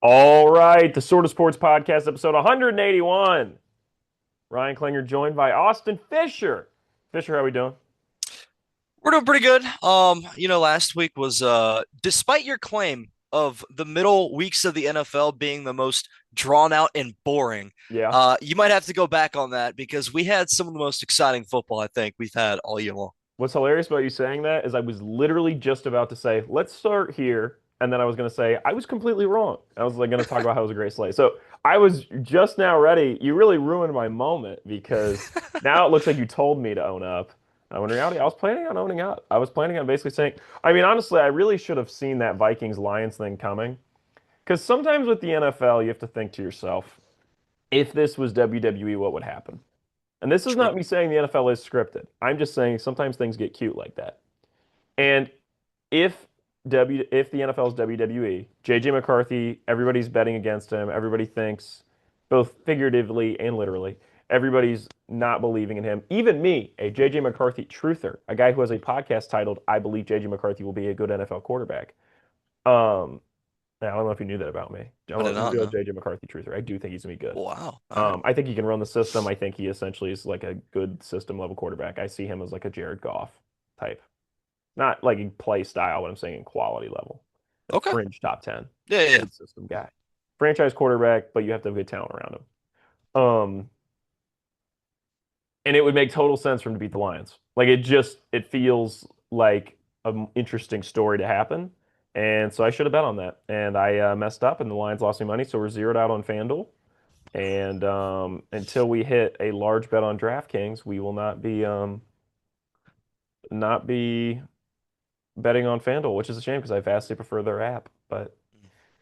All right, the Sort of Sports Podcast, episode 181. Ryan Klinger joined by Austin Fisher. Fisher, how we doing? We're doing pretty good. Last week was despite your claim of the middle weeks of the NFL being the most drawn out and boring, Yeah. you might have to go back on that because we had some of the most exciting football I think we've had all year long. What's hilarious about you saying that is I was literally just about to say, let's start here. And then I was going to say, I was completely wrong. I was like going to talk about how it was a great slate. So I was just now ready. You really ruined my moment because now it looks like you told me to own up. When in reality, I was planning on owning up. I was planning on basically saying, I mean, honestly, I really should have seen that Vikings Lions thing coming. Because sometimes with the NFL, you have to think to yourself, if this was WWE, what would happen? And this is not True. me saying the NFL is scripted. I'm just saying sometimes things get cute like that. And if if the NFL is WWE, JJ McCarthy, everybody's betting against him. Everybody thinks, both figuratively and literally, everybody's not believing in him. Even me, a JJ McCarthy truther, a guy who has a podcast titled "I Believe JJ McCarthy Will Be a Good NFL Quarterback." Um, I don't know if you knew that about me. I I'm did a not real know. JJ McCarthy truther. I do think he's gonna be good. Wow. All right. I think he can run the system. I think he essentially is like a good system level quarterback. I see him as like a Jared Goff type. Not like in play style, but I'm saying in quality level. Like Okay. fringe top 10. Yeah, yeah, yeah. Good system guy. Franchise quarterback, but you have to have good talent around him. And it would make total sense for him to beat the Lions. Like it feels like an interesting story to happen. And so I should have bet on that. And I messed up and the Lions lost me money. So we're zeroed out on FanDuel. And until we hit a large bet on DraftKings, we will not be betting on FanDuel, which is a shame because I vastly prefer their app. But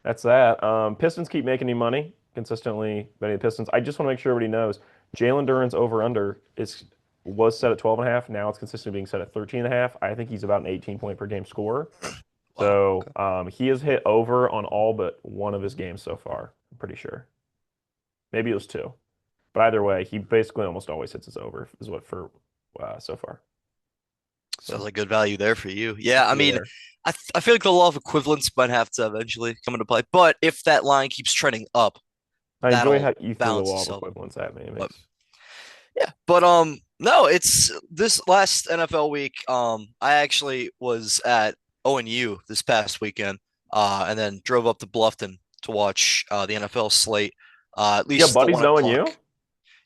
that's that. Pistons keep making me money consistently betting the Pistons. I just want to make sure everybody knows Jalen Duren's over under is was set at 12 and a half. Now it's consistently being set at 13 and a half. I think he's about an 18 point per game scorer. Wow. So Okay. he has hit over on all but one of his games so far. I'm pretty sure. Maybe it was two. But either way, he basically almost always hits his over, is what for so far. Sounds So like good value there for you. Yeah, I see you mean, there. I feel like the law of equivalence might have to eventually come into play, but if that line keeps trending up, I enjoy that'll how you threw the balance law of itself. equivalence at me. It But makes yeah, but no, it's this last NFL week. I actually was at ONU this past weekend, and then drove up to Bluffton to watch the NFL slate. At yeah, least the buddies one knowing o'clock.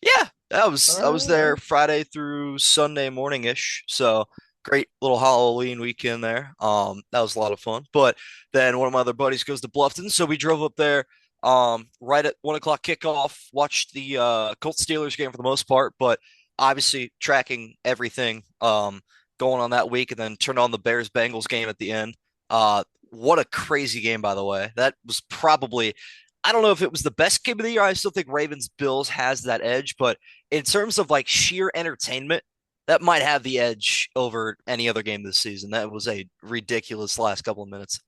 you. Yeah, All I was right, all there right. Friday through Sunday morning ish. So great little Halloween weekend there. That was a lot of fun. But then one of my other buddies goes to Bluffton, so we drove up there. Right at 1 o'clock kickoff. Watched the Colts Steelers game for the most part, but obviously tracking everything going on that week, and then turned on the Bears Bengals game at the end. What a crazy game, by the way. That was probably, I don't know if it was the best game of the year. I still think Ravens Bills has that edge, but in terms of like sheer entertainment, that might have the edge over any other game this season. That was a ridiculous last couple of minutes.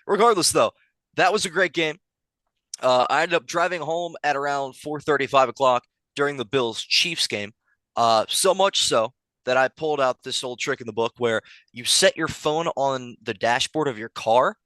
Regardless though, that was a great game. I ended up driving home at around 4:30, 5 o'clock during the Bills Chiefs game. So much so that I pulled out this old trick in the book where you set your phone on the dashboard of your car,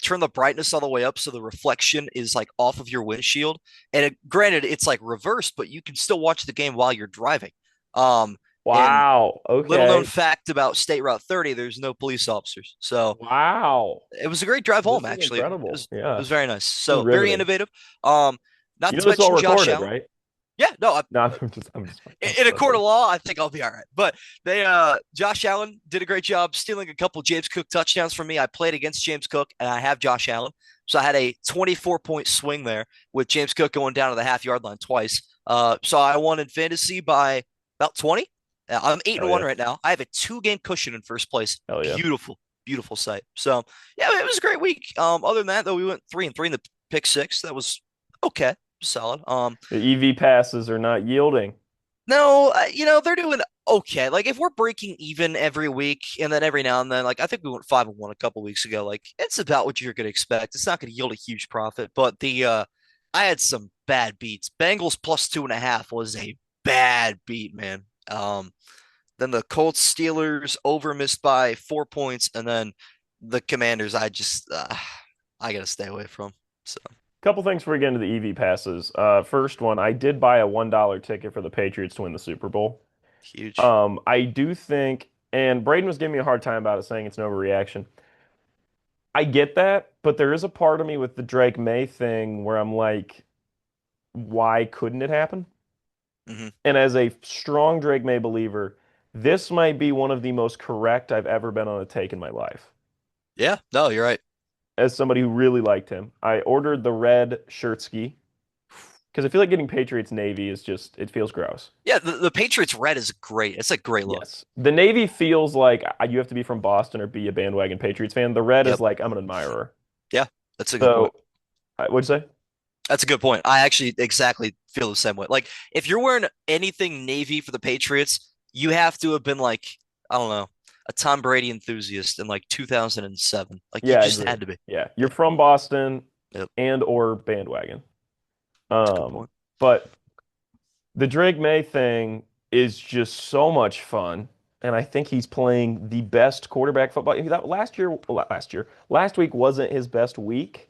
turn the brightness all the way up so the reflection is like off of your windshield. And granted, it's like reversed, but you can still watch the game while you're driving. Um, and Wow. little known Okay. fact about State Route 30, there's no police officers. So Wow. it was a great drive This home, is actually. incredible. It Yeah. was very nice. This is So very riveting. innovative. You Not know to this is all mention Josh recorded, Allen. right? Yeah, no, No, I'm in just a court messing. of law, I think I'll be all right. But they Josh Allen did a great job stealing a couple James Cook touchdowns from me. I played against James Cook and I have Josh Allen. So I had a 24-point swing there with James Cook going down to the half-yard line twice. So I won in fantasy by about 20. I'm 8 and Hell 1 yeah. right now. I have a 2-game cushion in first place. Hell yeah. Beautiful, beautiful sight. So yeah, it was a great week. Other than that, though, we went 3 and 3 in the pick six. That was okay, solid. The EV passes are not yielding. No, they're doing okay. Like if we're breaking even every week and then every now and then, like I think we went 5 and 1 a couple weeks ago. Like it's about what you're gonna expect. It's not gonna yield a huge profit, but the I had some bad beats. Bengals plus 2.5 was a bad beat, man. Then the Colts Steelers over missed by 4 points, and then the Commanders I just I gotta stay away from. So Couple things before we get into the EV passes. First one, I did buy a $1 ticket for the Patriots to win the Super Bowl. huge. I do think, and Braden was giving me a hard time about it, saying it's an overreaction. I get that, but there is a part of me with the Drake May thing where I'm like, why couldn't it happen? Hmm. And as a strong Drake May believer, this might be one of the most correct I've ever been on a take in my life. Yeah, no, you're right. As somebody who really liked him, I ordered the red shirt ski because I feel like getting Patriots Navy is just, it feels gross. Yeah, the Patriots red is great. It's a great look. Yes. The Navy feels like you have to be from Boston or be a bandwagon Patriots fan. The red is Yep. like I'm an admirer. Yeah, that's a good point. So, what'd you say? That's a good point. I actually exactly feel the same way. Like if you're wearing anything navy for the Patriots, you have to have been like, I don't know, a Tom Brady enthusiast in like 2007. Like you Yeah, I just agree. had to be. Yeah, you're Yep. from Boston Yep. and or bandwagon. That's a good Um, point. but the Drake May thing is just so much fun, and I think he's playing the best quarterback football. That last week wasn't his best week,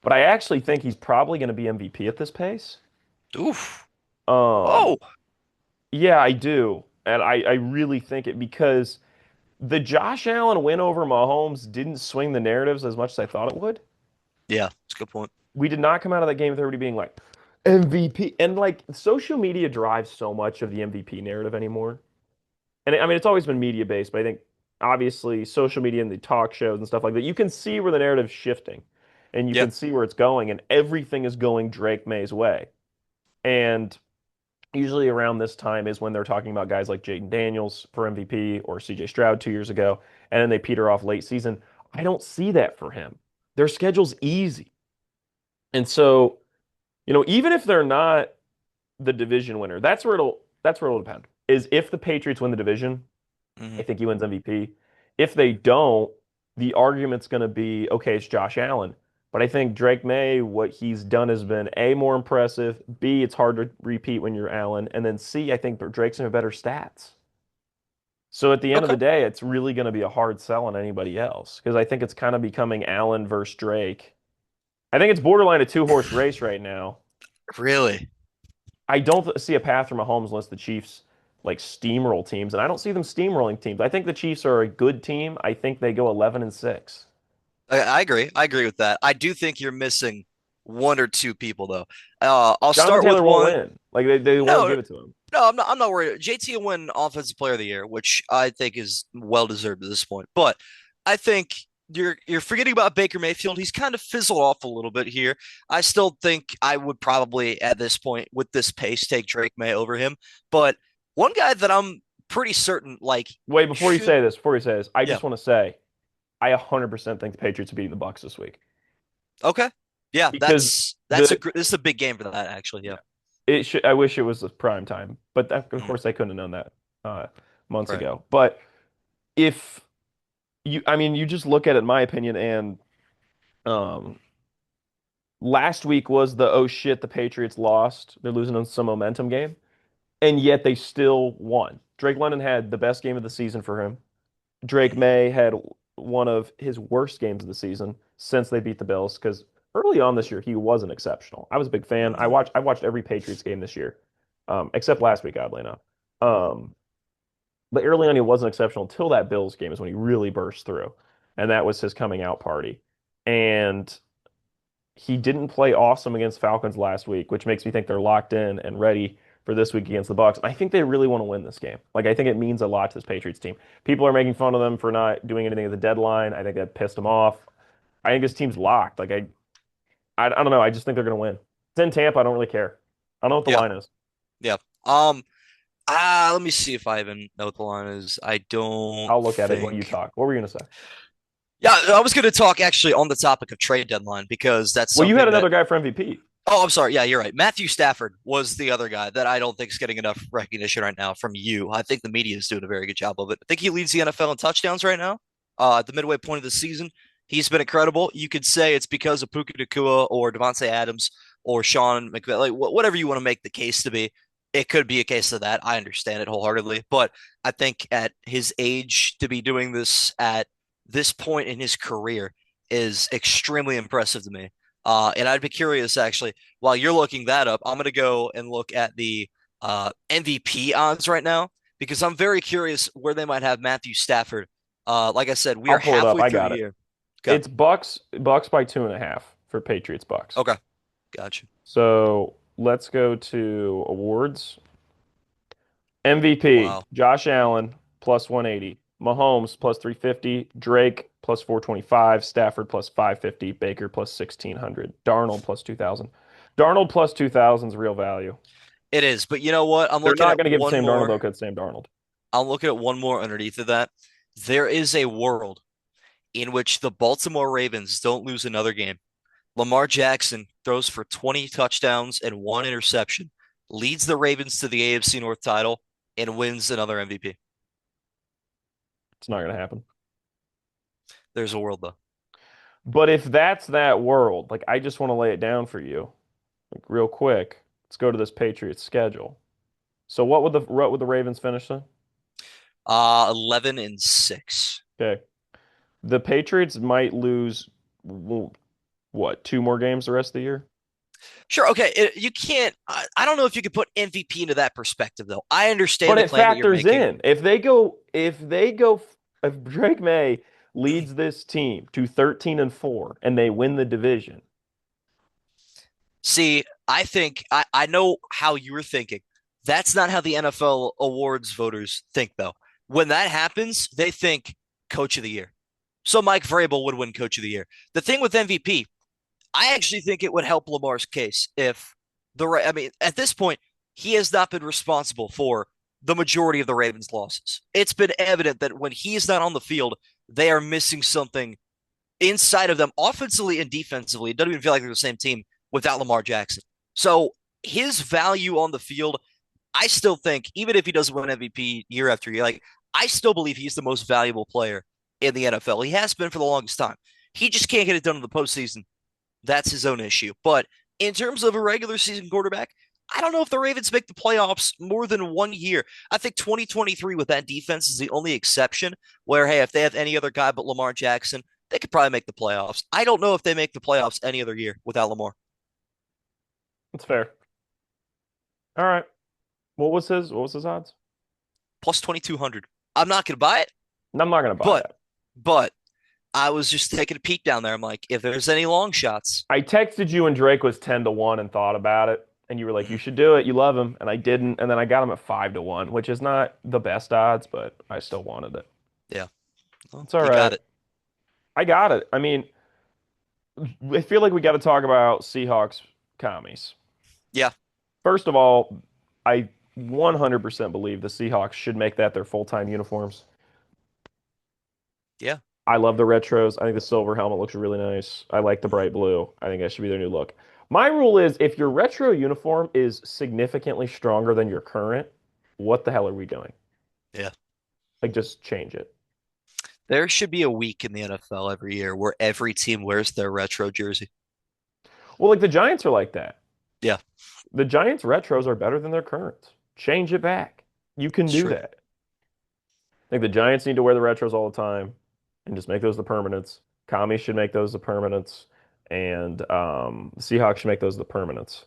but I actually think he's probably going to be MVP at this pace. Oof. Um, Whoa. yeah, I do, and I really think it because the Josh Allen win over Mahomes didn't swing the narratives as much as I thought it would. Yeah, that's a good point. We did not come out of that game with everybody being like MVP, and like social media drives so much of the MVP narrative anymore. And I mean, it's always been media based, but I think obviously social media and the talk shows and stuff like that, you can see where the narrative's shifting and you Yeah. can see where it's going, and everything is going Drake May's way. And usually around this time is when they're talking about guys like Jaden Daniels for MVP or CJ Stroud 2 years ago, and then they peter off late season. I don't see that for him. Their schedule's easy. And so, even if they're not the division winner, that's where it'll depend. Is if the Patriots win the division, Hmm. I think he wins MVP. If they don't, the argument's going to be, okay, it's Josh Allen. But I think Drake May, what he's done has been A, more impressive. B, it's hard to repeat when you're Allen. And then C, I think Drake's going to have better stats. So at the end of Okay. the day, it's really going to be a hard sell on anybody else because I think it's kind of becoming Allen versus Drake. I think it's borderline a two-horse race right now. Really? I don't see a path for Mahomes unless the Chiefs like steamroll teams, and I don't see them steamrolling teams. I think the Chiefs are a good team. I think they go 11-6. I agree. I agree with that. I do think you're missing one or two people though. I'll Jonathan start with Taylor won't one. win. Like they won't No, give it to him. no, I'm not worried. JT will win Offensive Player of the Year, which I think is well deserved at this point. But I think you're forgetting about Baker Mayfield. He's kind of fizzled off a little bit here. I still think I would probably at this point with this pace take Drake May over him. But one guy that I'm pretty certain like Wait, should before you say this, I yeah. just want to say I 100% think the Patriots are beating the Bucks this week Okay. Yeah, because that's the this is a big game for that actually. Yeah. yeah, it should. I wish it was the prime time, but of Mhm. course I couldn't have known that months Right. ago. But if I mean, you just look at it, in my opinion, and um, last week was the oh shit, the Patriots lost. They're losing on some momentum game, and yet they still won. Drake London had the best game of the season for him. Drake Mhm. May had one of his worst games of the season since they beat the Bills because early on this year he wasn't exceptional. I was a big fan. I Mhm. watched I watched every Patriots game this year, except last week, oddly enough. Um, but early on he wasn't exceptional until that Bills game is when he really burst through, and that was his coming out party. And he didn't play awesome against Falcons last week, which makes me think they're locked in and ready for this week against the Bucks. I think they really want to win this game. Like I think it means a lot to this Patriots team. People are making fun of them for not doing anything at the deadline. I think that pissed them off. I think this team's locked. I don't know. I just think they're going to win. It's in Tampa. I don't really care. I don't know what the Yeah. line is. Yeah. Let me see if I even know what the line is. I don't I'll look at it while you think. talk. What were you going to say? Yeah, I was going to talk actually on the topic of trade deadline because that's Well, you had something that. another guy for MVP. Oh, I'm sorry. Yeah, you're right. Matthew Stafford was the other guy that I don't think is getting enough recognition right now from you. I think the media is doing a very good job of it. I think he leads the NFL in touchdowns right now. At the midway point of the season, he's been incredible. You could say it's because of Puka Nacua or Devontae Adams or Sean McVay, like whatever you want to make the case to be. It could be a case of that. I understand it wholeheartedly, but I think at his age to be doing this at this point in his career is extremely impressive to me. And I'd be curious actually, while you're looking that up, I'm gonna go and look at the MVP odds right now because I'm very curious where they might have Matthew Stafford. Like I said, we I'll are pull it up. halfway I through the got it. year. Okay. It's Bucks by 2.5 for Patriots Bucks. Okay. Gotcha. So let's go to awards. MVP, Wow. Josh Allen plus 180, Mahomes plus 350, Drake plus 425, Stafford plus 550, Baker plus 1600, Darnold plus 2000. Darnold plus 2000 is real value. It is, but you know what? They're not going to give Sam Darnold though, because Sam Darnold. I'm looking at one more underneath of that. There is a world in which the Baltimore Ravens don't lose another game. Lamar Jackson throws for 20 touchdowns and one interception, leads the Ravens to the AFC North title, and wins another MVP. It's not going to happen. There's a world though. But if that's that world, like I just want to lay it down for you, like real quick. Let's go to this Patriots schedule. So what would the Ravens finish then? 11-6. Okay. The Patriots might lose what, two more games the rest of the year? Sure, okay. You can't. I don't know if you could put MVP into that perspective, though. I But understand the it claim that you're factors making. in. If Drake May leads this team to 13 and 4 and they win the division, See, I know how you were thinking. That's not how the NFL awards voters think, though. When that happens, they think Coach of the Year. So Mike Vrabel would win Coach of the Year. The thing with MVP, I actually think it would help Lamar's case if I mean, at this point, he has not been responsible for the majority of the Ravens' losses. It's been evident that when he is not on the field, they are missing something inside of them, offensively and defensively. It doesn't even feel like they're the same team without Lamar Jackson. So his value on the field, I still think, even if he doesn't win MVP year after year, like I still believe he's the most valuable player in the NFL. He has been for the longest time. He just can't get it done in the postseason. That's his own issue. But in terms of a regular season quarterback, I don't know if the Ravens make the playoffs more than 1 year. I think 2023 with that defense is the only exception where, hey, if they have any other guy but Lamar Jackson, they could probably make the playoffs. I don't know if they make the playoffs any other year without Lamar. that's fair. All right. What was his odds? Plus 2,200. I'm not going to buy it, I'm not gonna buy but, it. but I was just taking a peek down there. I'm like, if there's any long shots, I texted you when Drake was 10 to 1 and thought about it, and you were like, you mhm, should do it. You love him. And I didn't. And then I got him at 5 to 1, which is not the best odds, but I still wanted it. yeah, well, It's all you right. got it. I got it. I mean, I feel like we got to talk about Seahawks commies. Yeah, First of all, I 100% believe the Seahawks should make that their full-time uniforms. yeah. I love the retros. I think the silver helmet looks really nice. I like the bright blue. I think that should be their new look. My rule is if your retro uniform is significantly stronger than your current, what the hell are we doing? Yeah. Like, just change it. There should be a week in the NFL every year where every team wears their retro jersey. Well, like the Giants are like that. Yeah, The Giants retros are better than their currents. Change it back. You can it's do true. that. I think the Giants need to wear the retros all the time and just make those the permanents. Commies should make those the permanents, and the Seahawks should make those the permanents.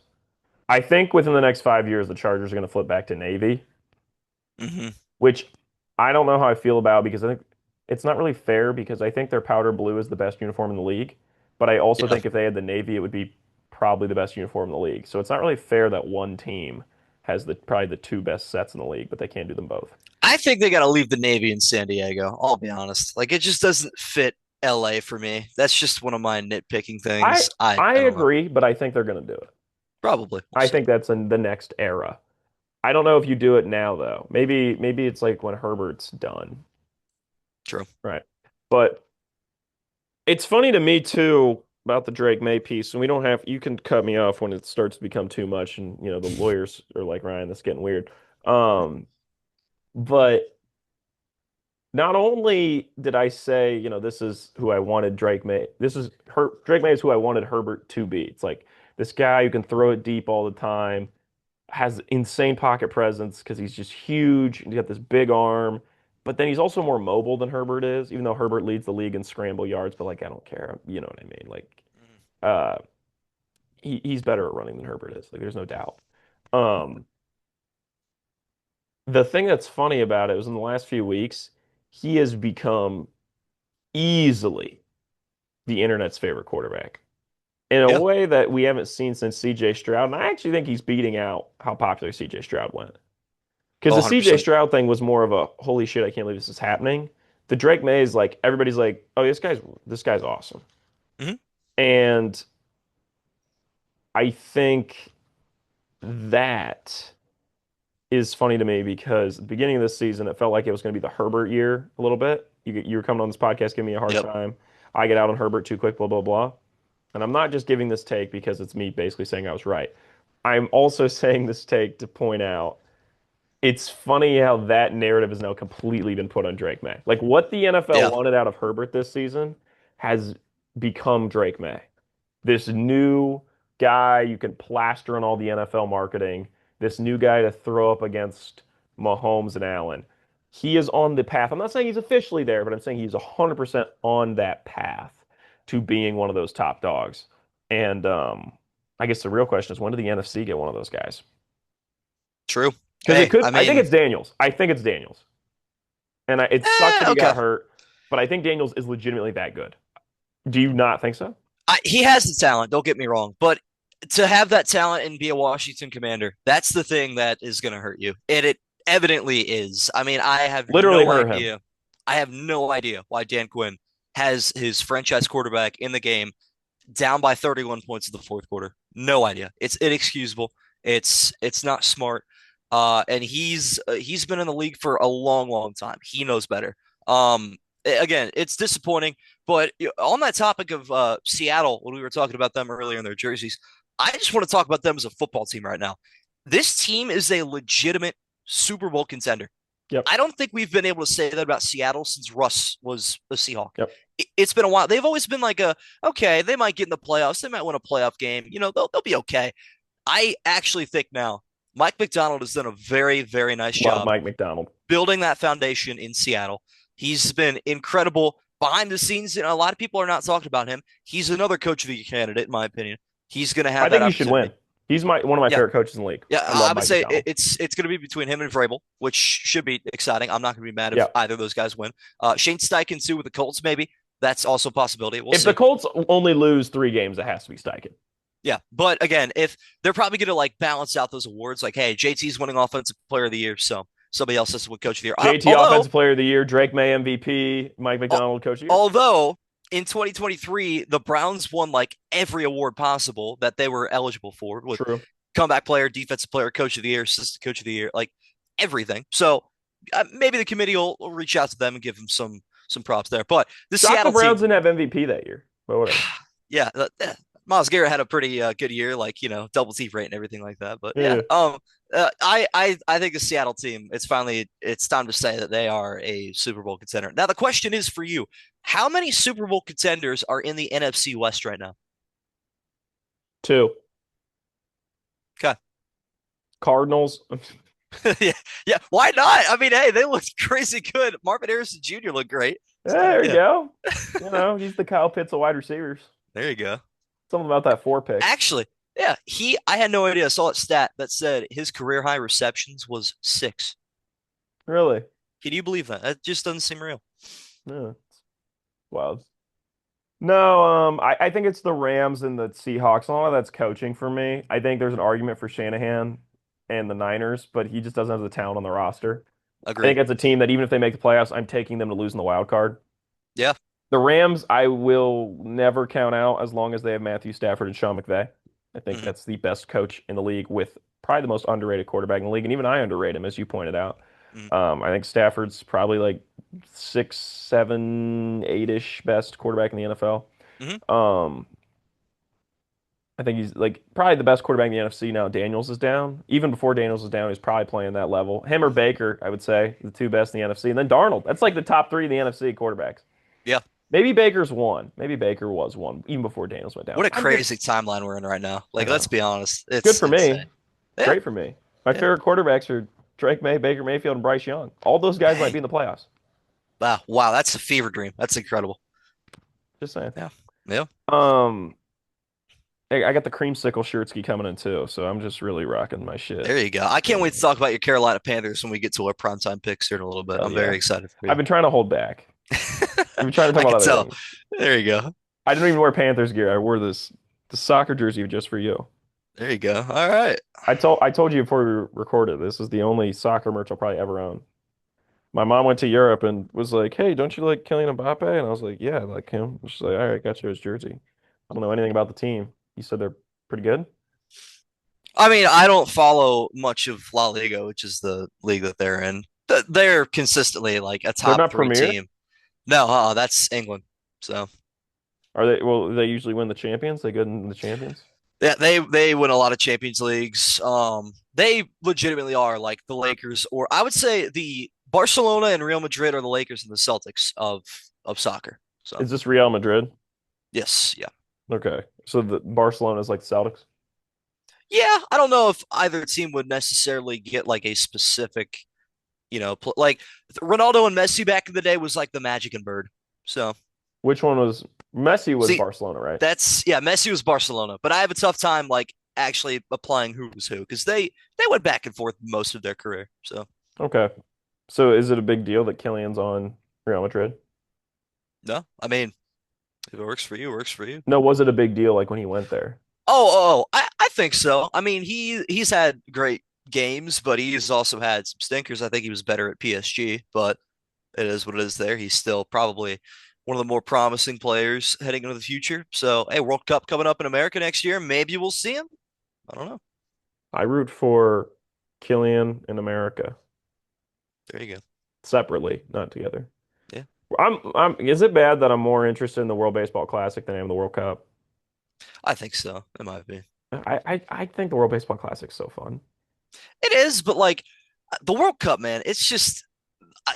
I think within the next 5 years, the Chargers are going to flip back to navy, Hmm. which I don't know how I feel about because I think it's not really fair because I think their powder blue is the best uniform in the league, but I also Yeah. think if they had the navy, it would be probably the best uniform in the league. So it's not really fair that one team has the probably the two best sets in the league, but they can't do them both. I think they got to leave the Navy in San Diego. I'll be honest. Like it just doesn't fit LA for me. That's just one of my nitpicking I things. I I don't know. agree, but I think they're going to do it. Probably. We'll I see. think that's in the next era. I don't know if you do it now though. Maybe it's like when Herbert's done, True. right? But it's funny to me too about the Drake May piece, and we don't have you can cut me off when it starts to become too much, and the lawyers are like Ryan, that's getting weird. Um, but not only did I say, this is who I wanted Drake May, Drake May is who I wanted Herbert to be. It's like this guy who can throw it deep all the time, has insane pocket presence because he's just huge and he's got this big arm. But then he's also more mobile than Herbert is, even though Herbert leads the league in scramble yards. But like, I don't care. You know what I mean? Like, Mhm. uh, he's better at running than Herbert is. Like there's no doubt. Um, the thing that's funny about it was in the last few weeks, he has become easily the internet's favorite quarterback in a Yeah, way that we haven't seen since CJ Stroud. And I actually think he's beating out how popular CJ Stroud went. Because oh, the CJ 100%. Stroud thing was more of a holy shit, I can't believe this is happening. The Drake May is like everybody's like, oh, this guy's awesome. Hmm. And I think that is funny to me because at the beginning of this season, it felt like it was going to be the Herbert year a little bit. You were coming on this podcast, giving me a hard Yep. time. I get out on Herbert too quick, blah, blah, blah. And I'm not just giving this take because it's me basically saying I was right. I'm also saying this take to point out it's funny how that narrative has now completely been put on Drake May. Like what the NFL Yeah. wanted out of Herbert this season has become Drake May, this new guy you can plaster in all the NFL marketing, this new guy to throw up against Mahomes and Allen. He is on the path. I'm not saying he's officially there, but I'm saying he's 100% on that path to being one of those top dogs. And I guess the real question is when do the NFC get one of those guys? True. Because it Hey, could. I I think mean, it's Daniels. I think it's Daniels, and it sucks that he okay. got hurt. But I think Daniels is legitimately that good. Do you not think so? He has the talent, don't get me wrong, but to have that talent and be a Washington Commander, that's the thing that is going to hurt you. And it evidently is. I mean, I have Literally no hurt him. idea. I have no idea why Dan Quinn has his franchise quarterback in the game down by 31 points in the fourth quarter. No idea. It's inexcusable. It's not smart. And he's been in the league for a long, long time. He knows better. Again, it's disappointing. But on that topic of Seattle, when we were talking about them earlier in their jerseys, I just want to talk about them as a football team right now. This team is a legitimate Super Bowl contender. Yep. I don't think we've been able to say that about Seattle since Russ was a Seahawk. Yep. It's been a while. They've always been like okay, they might get in the playoffs. They might win a playoff game. They'll be okay. I actually think now Mike McDonald has done a very, very nice Love job Mike McDonald. building that foundation in Seattle. He's been incredible behind the scenes. A lot of people are not talking about him. He's another coach of the year candidate, in my opinion. He's going to have I that think he should win. opportunity. He's one of my Yeah, favorite coaches in the league. yeah, I I love would Mike say McDonald. it's going to be between him and Vrabel, which should be exciting. I'm not going to be mad if Yeah. either of those guys win. Shane Steichen too with the Colts, maybe that's also a possibility. We'll If the see. Colts only lose 3 games, it has to be Steichen. Yeah, but again, if they're probably going to like balance out those awards, like hey, JT's winning Offensive Player of the Year, so somebody else has to win Coach of the Year. JT Although, Offensive Player of the Year, Drake May MVP, Mike McDonald Coach of the Year. although in 2023 the Browns won like every award possible that they were eligible for with True. comeback player, defensive player, coach of the year, assistant coach of the year, like everything. So maybe the committee will reach out to them and give them some props there. But the Shock the Seattle Browns team, didn't have MVP that year, but whatever. yeah, Miles Garrett had a pretty good year, like double T rate and everything like that. But yeah, Yeah. I think the Seattle team, it's time to say that they are a Super Bowl contender. Now the question is for you, how many Super Bowl contenders are in the NFC West right now? Two. Okay. Cardinals. Yeah, yeah. Why not? I mean, hey, they looked crazy good. Marvin Harrison Jr. looked great. So There you yeah, go. He's the Kyle Pitts of wide receivers. there you go. Something about that 4 pick. Actually, yeah, I had no idea. I saw a stat that said his career high receptions was 6. Really? Can you believe that? That just doesn't seem real. Yeah. Wow. No, I think it's the Rams and the Seahawks. A lot of that's coaching for me. I think there's an argument for Shanahan and the Niners, but he just doesn't have the talent on the roster. I think Agreed. it's a team that even if they make the playoffs, I'm taking them to lose in the wild card. Yeah. The Rams, I will never count out as long as they have Matthew Stafford and Sean McVay. I think Hmm. that's the best coach in the league with probably the most underrated quarterback in the league, and even I underrate him, as you pointed out. Hmm. I think Stafford's probably like 6, 7, 8-ish best quarterback in the NFL. Hmm. Um, I think he's like probably the best quarterback in the NFC now. Daniels is down. Even before Daniels is down, he's probably playing that level. Him or Baker, I would say, the two best in the NFC. And then Darnold. That's like the top three in the NFC quarterbacks. Yeah. Maybe Baker's one. Maybe Baker was one, even before Daniels went down. What a I'm good. crazy timeline we're in right now. I Like, let's know. be honest. Good It's for insane. me. Yeah. Great for me. My Yeah. favorite quarterbacks are Drake May, Baker Mayfield, and Bryce Young. All those guys might be Dang. in the playoffs. Wow. Wow. That's a fever dream. That's incredible. Just saying. Yeah. Yeah. Um, I got the creamsicle shirtski coming in too, so I'm just really rocking my shit. There you go. I can't Yeah. wait to talk about your Carolina Panthers when we get to our primetime picks here in a little bit. Hell I'm very yeah. excited for I've you. been trying to hold back. I've been trying to talk I about can other tell. things. There you go. I didn't even wear Panthers gear. I wore this the soccer jersey just for you. There you go. All right. I told you before we recorded, this is the only soccer merch I'll probably ever own. My mom went to Europe and was like, "Hey, don't you like Kylian Mbappe?" And I was like, "Yeah, I like him." She's like, "All right, got you his jersey." I don't know anything about the team. You said they're pretty good. I mean, I don't follow much of La Liga, which is the league that they're in. They're consistently like a They're top not three premier. team. No, that's England. So Are they? Well, they usually win the champions. They good in the champions. yeah, they win a lot of Champions Leagues. They legitimately are like the Lakers, or I would say the Barcelona and Real Madrid are the Lakers and the Celtics of soccer. So Is this Real Madrid? yes, yeah. Okay, so the Barcelona is like the Celtics. Yeah, I don't know if either team would necessarily get like a specific, like Ronaldo and Messi back in the day was like the Magic and Bird. So Which one was Messi was see, Barcelona, right? that's yeah, Messi was Barcelona, but I have a tough time like actually applying who was who because they went back and forth most of their career. So Okay. So is it a big deal that Kylian's on Real Madrid? no, I mean if it works for you, it works for you. No, was it a big deal like when he went there? I think so. I mean he's had great games, but he's also had some stinkers. I think he was better at PSG, but it is what it is there. He's still probably one of the more promising players heading into the future. So, hey, World Cup coming up in America next year. Maybe we'll see him. I don't know. I root for Kylian in America There you go. separately, not together. Yeah, Is it bad that I'm more interested in the World Baseball Classic than I am the World Cup? I think so. It might be. I think the World Baseball Classic's so fun. It is, but like the World Cup, man, it's just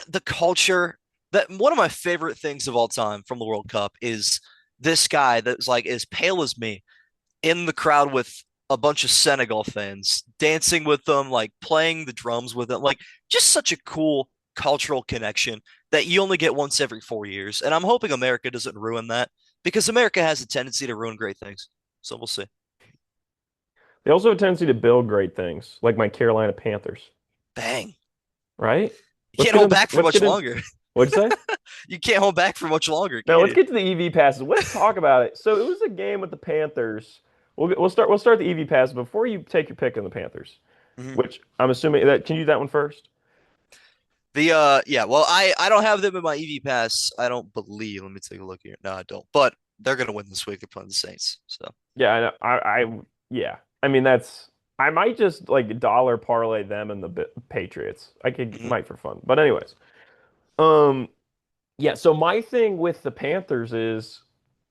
the culture. That one of my favorite things of all time from the World Cup is this guy that's like as pale as me in the crowd with a bunch of Senegal fans, dancing with them, like playing the drums with them, like just such a cool cultural connection that you only get once every 4 years. And I'm hoping America doesn't ruin that because America has a tendency to ruin great things. So we'll see. They also have a tendency to build great things, like my Carolina Panthers, Bang. right? You Let's can't get hold into back for let's much get in. longer. What'd you say? You can't hold back for much longer, No, can let's you? get to the EV passes. Let's talk about it. So it was a game with the Panthers. We'll start the EV pass before you take your pick on the Panthers, Mhm. which I'm assuming that can you do that one first? The yeah, well I don't have them in my EV pass. I don't believe. Let me take a look here. No, I don't. But they're gonna win this week. They're playing the Saints. So Yeah, I know. Yeah. I mean that's I might just like dollar parlay them and the Patriots. I could mhm. might for fun. But anyways, um yeah, so my thing with the Panthers is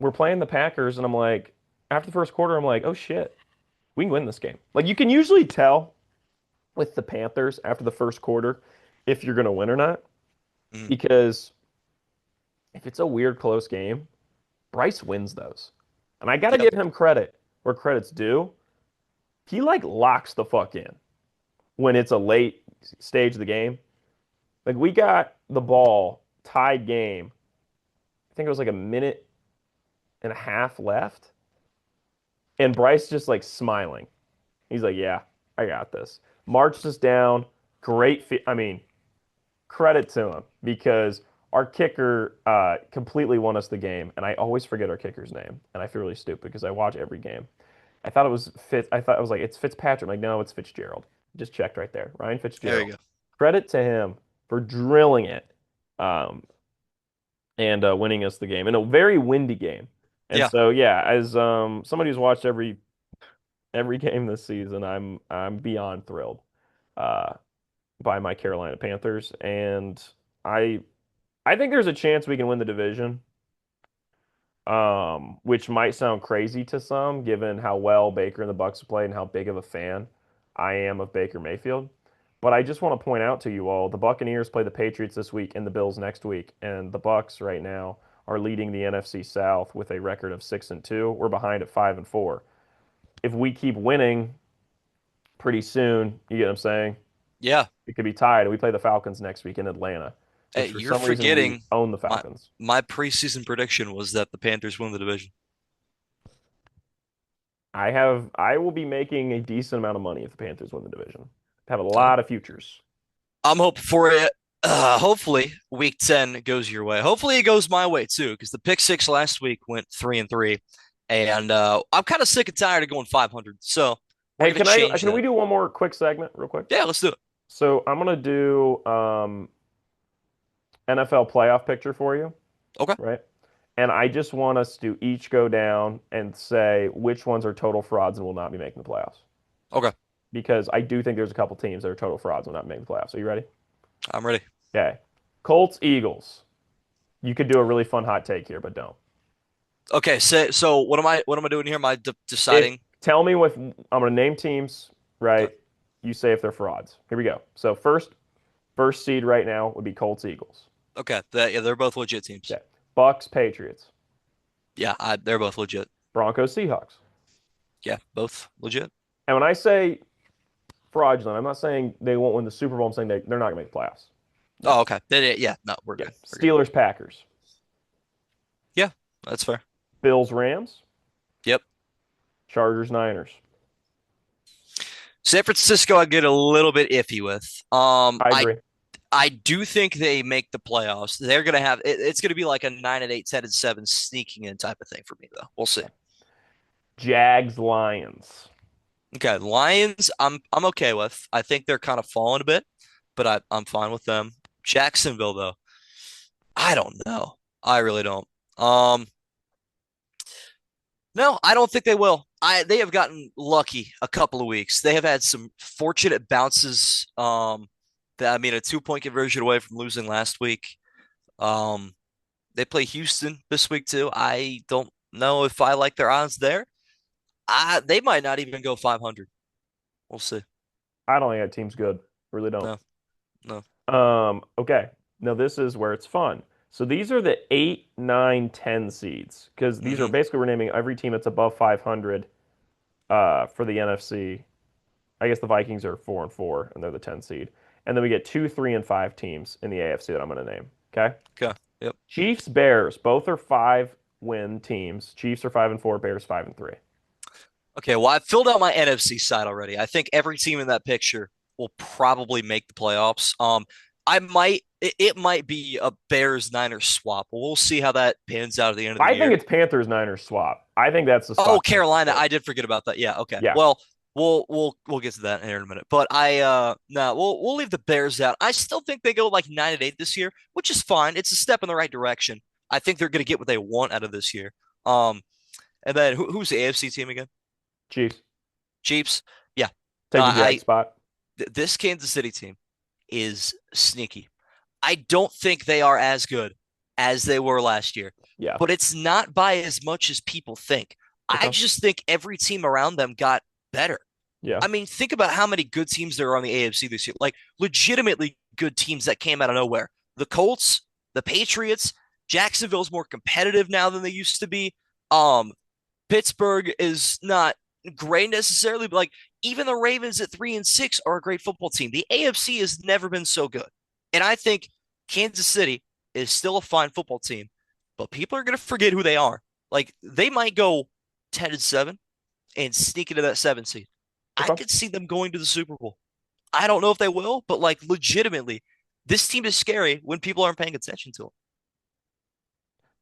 we're playing the Packers and I'm like after the first quarter I'm like, "Oh shit, we can win this game." Like you can usually tell with the Panthers after the first quarter if you're going to win or not. Mhm. Because if it's a weird close game, Bryce wins those. And I got to Yep. give him credit where credit's due. He like locks the fuck in when it's a late stage of the game. Like we got the ball tied game. I think it was like a minute and a half left. And Bryce just like smiling. He's like, "Yeah, I got this." Marched us down. Great. I mean, credit to him because our kicker completely won us the game, and I always forget our kicker's name, and I feel really stupid because I watch every game. I thought it was Fitz. I thought it was like it's Fitzpatrick. I'm like, no, it's Fitzgerald. Just checked right there. Ryan There Fitzgerald. you go. Credit to him for drilling it, um, and winning us the game in a very windy game. And Yeah. so yeah, as somebody who's watched every game this season, I'm beyond thrilled. Uh, by my Carolina Panthers, and I I think there's a chance we can win the division, which might sound crazy to some, given how well Baker and the Bucks have played and how big of a fan I am of Baker Mayfield. But I just want to point out to you all, the Buccaneers play the Patriots this week and the Bills next week, and the Bucks right now are leading the NFC South with a record of 6-2. We're behind at 5-4. If we keep winning pretty soon, you get what I'm saying? Yeah. It could be tied. We play the Falcons next week in Atlanta, Hey, which for you're some reason we forgetting own the my Falcons. my preseason prediction was that the Panthers win the division. I will be making a decent amount of money if the Panthers win the division. Have a Uh, lot of futures. I'm hoping for it. Hopefully, week 10 goes your way. Hopefully, it goes my way too, because the pick six last week went 3-3, and I'm kind of sick and tired of going 500. So we're Hey, gonna change can we that. do one more quick segment real quick? Yeah, let's do it. So I'm gonna do NFL playoff picture for you, Okay. right? And I just want us to each go down and say which ones are total frauds and will not be making the playoffs. Okay. Because I do think there's a couple teams that are total frauds and will not making the playoffs. Are you ready? I'm ready. Okay. Colts, Eagles. You could do a really fun hot take here, but don't. Okay. So what am I doing here? Am I If deciding? tell me what I'm gonna name teams, Okay. right? You say if they're frauds. Here we go. So first seed right now would be Colts, Eagles. Okay. Yeah, they're both legit teams. Okay. Bucks, Patriots. Yeah, they're both legit. Broncos, Seahawks. Yeah, both legit. And when I say fraudulent, I'm not saying they won't win the Super Bowl. I'm saying they're not gonna make the playoffs. No. Oh, okay. Yeah, no, we're Yeah. good. We're good. Steelers, Packers. Yeah, that's fair. Bills, Rams. Yep. Chargers, Niners. San Francisco, I get a little bit iffy with. I agree. I do think they make the playoffs. They're gonna have it's gonna be like a 9-8, 10-7 sneaking in type of thing for me though. We'll see. Jags, Lions. Okay, Lions, I'm okay with. I think they're kind of falling a bit, but I'm fine with them. Jacksonville though, I don't know. I really don't. Um, no, I don't think they will. They have gotten lucky a couple of weeks. They have had some fortunate bounces. That I mean, a 2 point conversion away from losing last week. Um, they play Houston this week too. I don't know if I like their odds there. They might not even go 500. We'll see. I don't think that team's good. Really don't. No, no. Okay. Now this is where it's fun. So these are the 8, 9, 10 seeds because these are Hmm. basically we're naming every team that's above 500 for the NFC. I guess the Vikings are 4-4 and they're the 10 seed. And then we get 2, 3, and 5 teams in the AFC that I'm going to name. Okay. Okay. Yep. Chiefs, Bears, both are 5-win teams. Chiefs are 5-4, Bears 5-3. Okay. Well, I've filled out my NFC side already. I think every team in that picture will probably make the playoffs. It might be a Bears Niners swap. We'll see how that pans out at the end of the I think year. it's Panthers Niners swap. I think that's the Oh, spot to make it Carolina, for. I did forget about that. Yeah, okay. Yeah. Well, we'll get to that here in a minute. But no, we'll leave the Bears out. I still think they go like 9-8 this year, which is fine. It's a step in the right direction. I think they're gonna get what they want out of this year. Um, and then who's the AFC team again? Chiefs. Chiefs. Yeah. Take the Jag I spot. this Kansas City team is sneaky. I don't think they are as good as they were last year, Yeah. but it's not by as much as people think. I Okay. just think every team around them got better. Yeah. I mean, think about how many good teams there are on the AFC this year. Like legitimately good teams that came out of nowhere. The Colts, the Patriots, Jacksonville's more competitive now than they used to be. Um, Pittsburgh is not great necessarily, but like even the Ravens at 3-6 are a great football team. The AFC has never been so good. And I think Kansas City is still a fine football team, but people are going to forget who they are. Like they might go 10-7 and sneak into that 7 seed. I Okay. could see them going to the Super Bowl. I don't know if they will, but like legitimately, this team is scary when people aren't paying attention to them.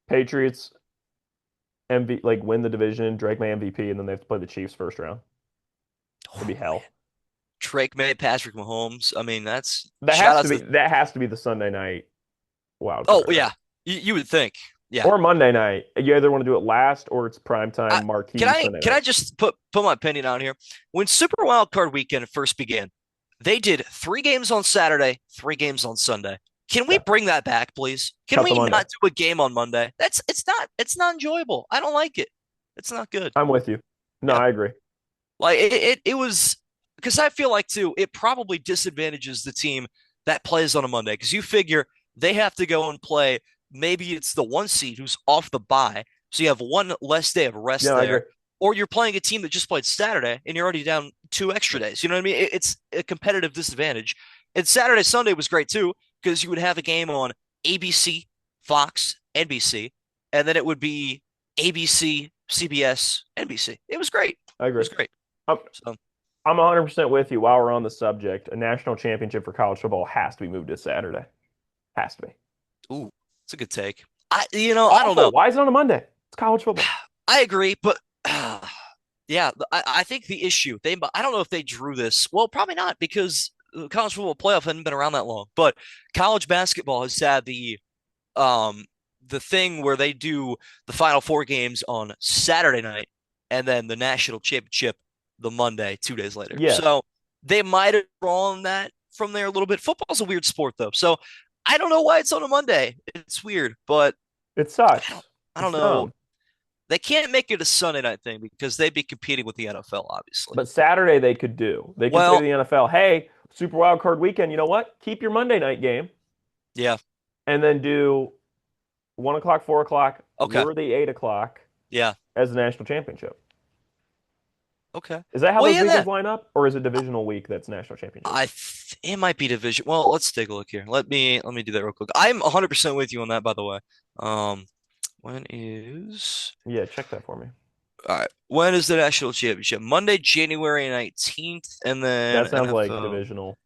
Patriots like win the division, Drake May MVP, and then they have to play the Chiefs first round. It'd be Oh man, hell. Drake May, Patrick Mahomes. I mean, that's That shout has to outs be to. that has to be the Sunday night wild Oh card, right? yeah, you would think. Yeah. Or Monday night. You either want to do it last or it's primetime I, marquee Sunday can I night. just put my opinion out here? When Super Wild Card Weekend first began, they did 3 games on Saturday, 3 games on Sunday. Can we Yeah. bring that back, please? Can Cut the we Monday. not do a game on Monday? It's not enjoyable. I don't like it. It's not good. I'm with you. No, Yeah. I agree. Like it was because I feel like too, it probably disadvantages the team that plays on a Monday because you figure they have to go and play. Maybe it's the 1 seed who's off the bye, so you have one less day of Yeah, rest I agree. there, or you're playing a team that just played Saturday and you're already down 2 extra days. You know what I mean? It's a competitive disadvantage. And Saturday, Sunday was great too because you would have a game on ABC, Fox, NBC, and then it would be ABC, CBS, NBC. It was great. I It agree. was great. I'm So, I'm 100% with you. While we're on the subject, a national championship for college football has to be moved to Saturday. Has to be. ooh, it's a good take. I don't Awful. know. Why is it on a Monday? It's college football. I agree, but yeah, I think the issue I don't know if they drew this. Well, probably not because the college football playoff hadn't been around that long. But college basketball has had um the thing where they do the final four games on Saturday night and then the national championship the Monday, 2 days later. Yes, So they might have drawn that from there a little bit. Football's a weird sport though. So I don't know why it's on a Monday. It's weird, but it I don't sucks. I don't It's know. dumb. They can't make it a Sunday night thing because they'd be competing with the NFL, obviously. But Saturday they could do. They could say to Well, the NFL, "Hey, Super Wild Card Weekend. You know what? Keep your Monday night game, yeah, and then do 1 o'clock, 4 o'clock, okay, lure the 8 o'clock yeah, as the national championship." okay. Is that how Well, those yeah, weekends that line up, or is it divisional week that's national championship? it might be division. Well, let's take a look here. Let me do that real quick. I'm 100% with you on that, by the way. Um, when is Yeah, check that for me. all right? When is the national championship? Monday, January 19th, and then That sounds like NFL. divisional,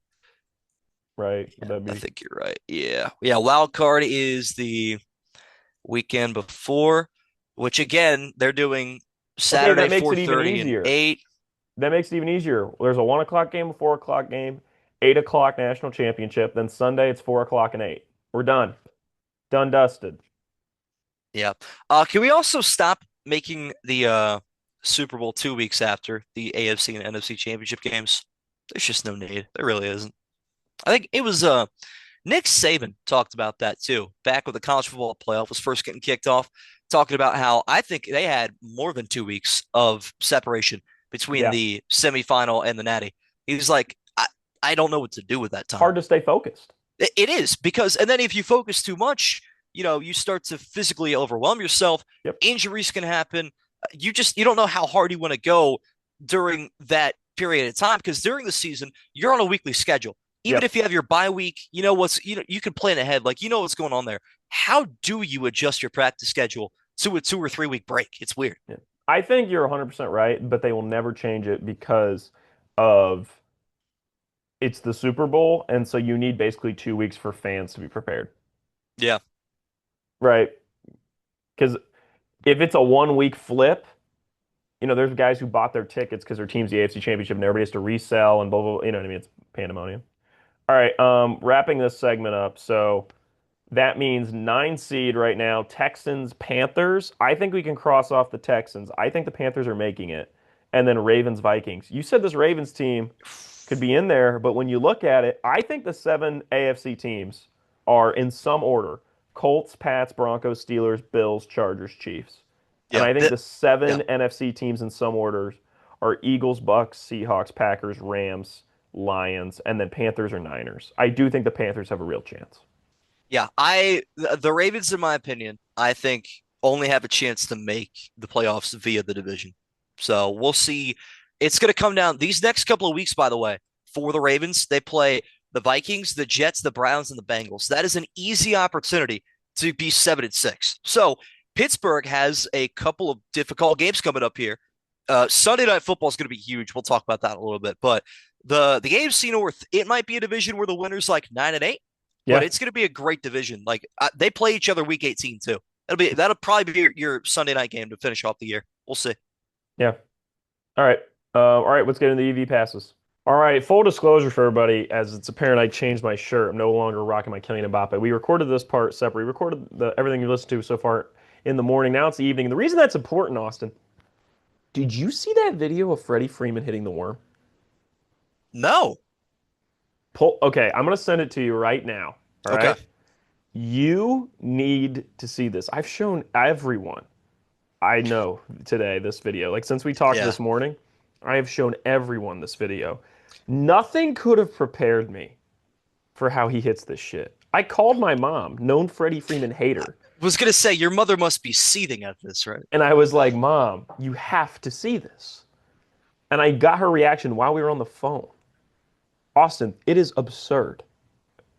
right? Would Yeah, that I be? think you're right. Yeah, yeah. Wild card is the weekend before, which again they're doing Okay, that Saturday makes it even 4:30 and easier. 8. That makes it even easier. There's a 1 o'clock game, a 4 o'clock game, 8 o'clock national championship. Then Sunday it's 4 o'clock and eight. We're done. Done dusted. Yeah. Can we also stop making the Super Bowl 2 weeks after the AFC and NFC championship games? There's just no need. There really isn't. I think it was Nick Saban talked about that too, back when the college football playoff was first getting kicked off, talking about how I think they had more than 2 weeks of separation between Yeah. the semifinal and the natty. He was like, I don't know what to do with that time. Hard to stay focused. It is because, and then if you focus too much, you start to physically overwhelm yourself. Yep. Injuries can happen. You don't know how hard you want to go during that period of time because during the season you're on a weekly schedule. Even Yep. if you have your bye week, you can plan ahead. Like you know what's going on there. How do you adjust your practice schedule to a 2 or 3 week break? It's weird. Yeah. I think you're 100% right, but they will never change it because of it's the Super Bowl, and so you need basically 2 weeks for fans to be prepared, Yeah, right? Because if it's a 1 week flip, there's guys who bought their tickets because their team's the AFC Championship and everybody has to resell and blah, blah, blah. You know what I mean? It's pandemonium. All right, wrapping this segment up. So that means 9 seed right now, Texans, Panthers. I think we can cross off the Texans. I think the Panthers are making it. And then Ravens, Vikings. You said this Ravens team could be in there, but when you look at it, I think the seven AFC teams are in some order: Colts, Pats, Broncos, Steelers, Bills, Chargers, Chiefs. And yeah, I think the yeah. seven NFC teams in some orders are Eagles, Bucks, Seahawks, Packers, Rams, Lions, and then Panthers or Niners. I do think the Panthers have a real chance. Yeah, the Ravens, in my opinion, I think only have a chance to make the playoffs via the division. So we'll see. It's going to come down these next couple of weeks, by the way, for the Ravens. They play the Vikings, the Jets, the Browns, and the Bengals. That is an easy opportunity to be 7-6. So Pittsburgh has a couple of difficult games coming up here. Sunday Night Football is going to be huge. We'll talk about that in a little bit, but the AFC North, it might be a division where the winner's like 9-8, but Yeah, it's going to be a great division. Like they play each other week 18 too. That'll probably be your Sunday night game to finish off the year. We'll see. yeah. All right, let's get into the EV passes. All right, full disclosure for everybody, as it's apparent I changed my shirt. I'm no longer rocking my Kylian Mbappe. We recorded this part separate. We recorded everything you listened to so far in the morning. Now it's the evening. The reason that's important, Austin, did you see that video of Freddie Freeman hitting the worm? No. Okay, I'm gonna send it to you right now. All Okay. right, you need to see this. I've shown everyone I know today this video. Like since we talked Yeah. this morning, I have shown everyone this video. Nothing could have prepared me for how he hits this shit. I called my mom, known Freddie Freeman I hater, was gonna say your mother must be seething at this, right? and I was like, "Mom, you have to see this." And I got her reaction while we were on the phone. Austin, it is absurd.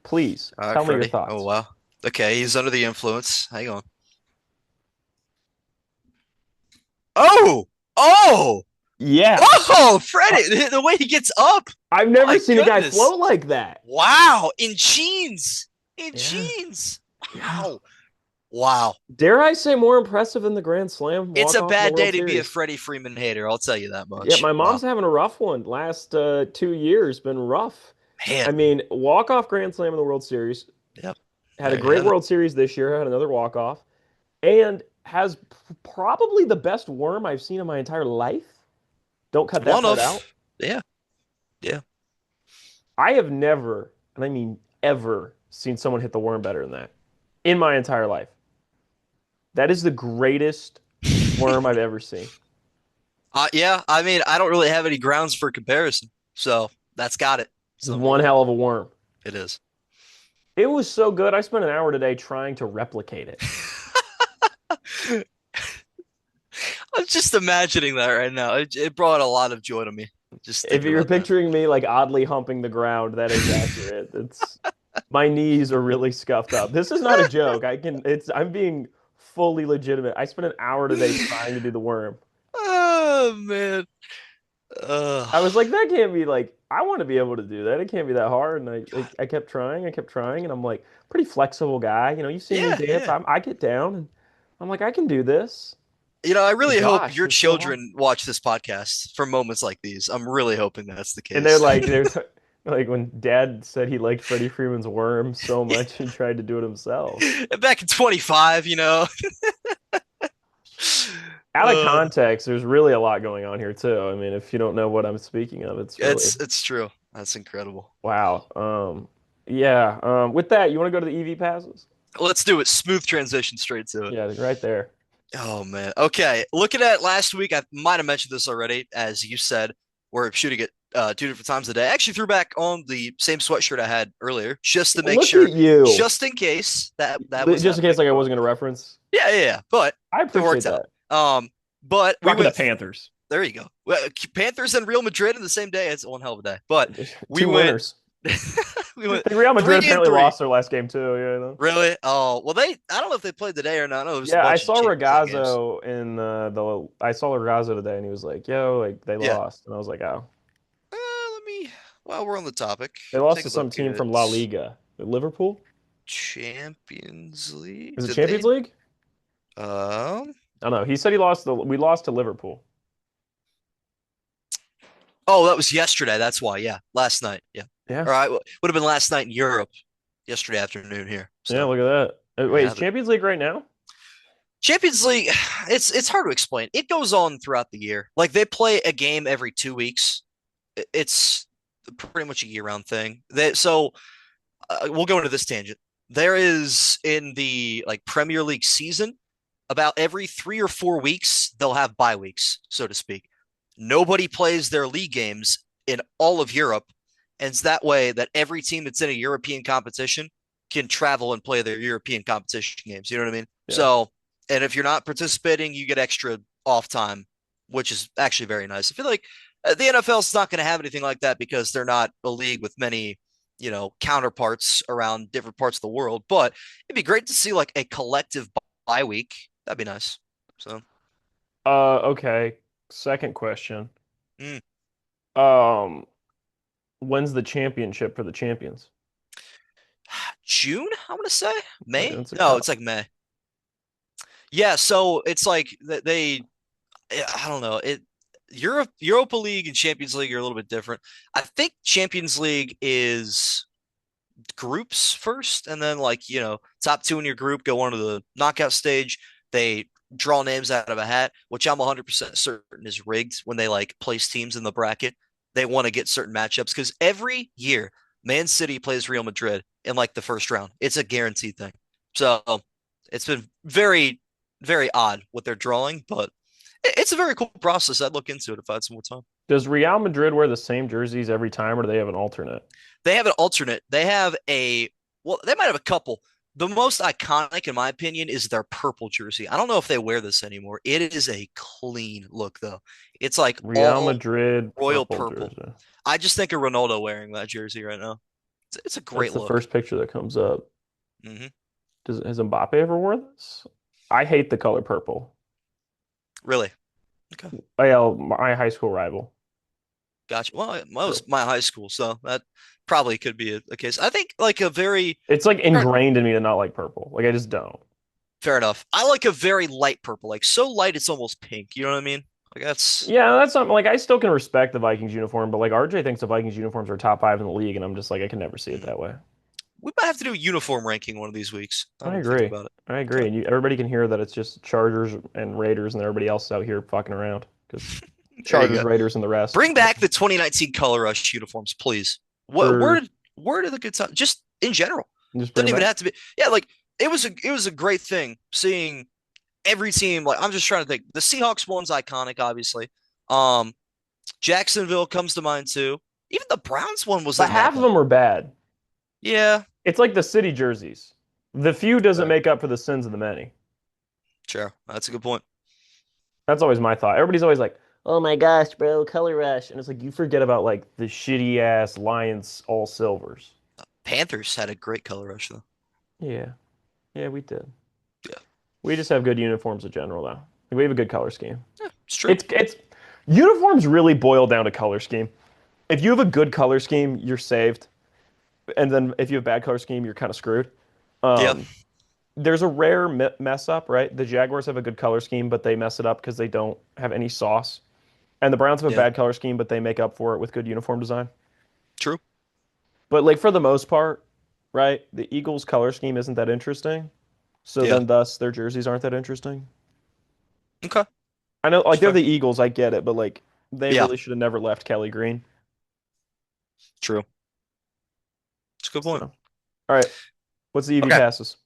Please All right, tell me your Freddie. Oh thoughts. wow. Okay, he's under the influence. Hang on. Oh! Oh! Yeah. Oh, I- Freddie, the way he gets up. I've never My seen a guy goodness. float like that. Wow. In jeans. In Yeah. jeans. Yeah. Wow. Wow. Dare I say more impressive than the Grand Slam It's a walk-off in the bad day World to be a Series? Freddie Freeman hater. I'll tell you that Yeah, much. my Wow. mom's having a rough one. Last 2 years been rough. Man. I mean, walk-off Grand Slam in the World Series. Yep. Had a There you great have it. World Series this year. Had another walk-off, and has probably the best worm I've seen in my entire life. Don't cut that One part of. out. Yeah. Yeah. I have never, and I mean ever, seen someone hit the worm better than that in my entire life. That is the greatest worm I've ever seen. Yeah. I mean, I don't really have any grounds for comparison. So that's got it. It's Just number one one. hell of a worm. It is. It was so good. I spent an hour today trying to replicate it. I'm just imagining that right now. It brought a lot of joy to me. Just If thinking you're about that. picturing me like oddly humping the ground, that is accurate. It's my knees are really scuffed up. This is not a joke. I'm being fully legitimate. I spent an hour today trying to do the worm. Oh man. I was Oh. like, that can't be like I want to be able to do that. It can't be that hard. And I kept trying, and I'm like pretty flexible guy. You've seen me Yeah, dance. yeah. I get down and I'm like, I can do this. I Oh really hope gosh, your it's so hard. children watch this podcast for moments like these. I'm really hoping that's the And they're case. like, like when Dad said he liked Freddie Freeman's worm so much, he tried to do it himself. Back in 25, Out of uh, context, there's really a lot going on here too. I mean, if you don't know what I'm speaking of, it's really it's true. That's incredible. wow. Yeah. With that, you want to go to the EV passes? Let's do it. Smooth transition straight to it. Yeah, right there. Oh man. Okay. Looking at last week, I might have mentioned this already, as you said, we're shooting it two different times a day. I actually threw back on the same sweatshirt I had earlier, just to make Look at sure, you. just in case that was Just in case happening. like I But wasn't going to reference. yeah, yeah, yeah. But I it appreciate worked out. that. But we Rocking the went. Panthers. There you go. Well, Panthers and Real Madrid in the same day. It's one hell of a day. But we Two went. winners. We went Real three Madrid and apparently three. lost their last game too. Really? Oh, well, I don't know if they played today or not. I know there was a Yeah, I bunch of saw Champions League games. Ragazzo in the I saw Ragazzo today, and he was like, "Yo, like they Yeah. lost," and I was like, "Oh, Let me, while we're on the topic, they lost take to a some look team at from La Liga, Liverpool. Champions League. Is it Did they? Champions League? Um. I don't know. He said he lost the we lost to Liverpool. Oh, that was yesterday. That's why. Yeah, last night. Yeah. Yeah, All right. Would have been last night in Europe. Yesterday afternoon here. yeah. So Look at that. there you Wait, is have it. Champions League right now? Champions League, it's hard to explain. It goes on throughout the year. Like they play a game every 2 weeks. It's pretty much a year-round thing. We'll go into this tangent. There is in the like Premier League season, about every 3 or 4 weeks they'll have bye weeks, so to speak. Nobody plays their league games in all of Europe, and it's that way that every team that's in a European competition can travel and play their European competition games. You know what I mean? Yeah. So, and if you're not participating, you get extra off time, which is actually very nice. I feel like the NFL is not going to have anything like that because they're not a league with many, counterparts around different parts of the world. But it'd be great to see like a collective bye week. That'd be nice. So, Okay. Second question. mm, Um, when's the championship for the champions? June, I want to say May. It's a No, cup. it's like May. Yeah, so it's like I don't know. Europa League and Champions League are a little bit different. I think Champions League is groups first, and then like top two in your group go on to the knockout stage. They draw names out of a hat, which I'm 100% certain is rigged when they like place teams in the bracket. They want to get certain matchups because every year Man City plays Real Madrid in like the first round. It's a guaranteed thing. So it's been very, very odd what they're drawing, but it's a very cool process. I'd look into it if I had some more time. Does Real Madrid wear the same jerseys every time, or do they have an alternate? They have an alternate. They have well, they might have a couple. The most iconic, in my opinion, is their purple jersey. I don't know if they wear this anymore. It is a clean look, though. It's like Real all Madrid royal purple purple. jersey. I just think of Ronaldo wearing that jersey right now. It's a That's great the look. first picture that comes up. Hmm. Has Mbappe ever worn this? I hate the color purple. Really. Okay, Oh, yeah, my high school rival. gotcha. Well, it So was my high school, so that probably could be a case. I think like a very it's like fair, ingrained in me to not like purple. Like I just don't. fair enough. I like a very light purple, like so light it's almost pink. You know what I mean? Like that's Yeah, that's something like I still can respect the Vikings uniform, but like RJ thinks the Vikings uniforms are top five in the league, and I'm just like I can never see it mm, that way. we might have to do a uniform ranking one of these weeks. I I'm thinking agree. about it. I agree. Okay. And everybody can hear that it's just Chargers and Raiders, and everybody else out here fucking around because There you Chargers, go. Raiders, and the rest. Bring back the 2019 Color Rush uniforms, please. What For where did the good time? Just in general, just bring doesn't them even back. have to be. Yeah, like it was a great thing seeing every team. Like I'm just trying to think. The Seahawks one's iconic, obviously. Um, Jacksonville comes to mind too. Even the Browns one But wasn't that half of bad. them were bad. Yeah, It's like the city jerseys. The few doesn't fair. make up for the sins of the many. Sure, that's a good point. That's always my thought. Everybody's always like, "Oh my gosh, bro, color rush," and it's like you forget about like the shitty ass Lions all silvers. Panthers had a great color rush though. Yeah, yeah, we did. Yeah, We just have good uniforms in general, though. Like, we have a good color scheme. yeah, it's true. It's uniforms really boil down to color scheme. If you have a good color scheme, you're saved, and then if you have a bad color scheme, you're kind of screwed. Yeah, Um, there's a rare mess up, right? The Jaguars have a good color scheme, but they mess it up because they don't have any sauce. And the Browns have a yeah, bad color scheme, but they make up for it with good uniform design. true. But like for the most part, right, the Eagles' color scheme isn't that interesting. So Yeah, then thus their jerseys aren't that interesting. okay, I know it's like they're fair. the Eagles, I get it, but like they Yeah, really should have never left Kelly Green. true. It's a good So, point. all right, what's the EV Okay. passes?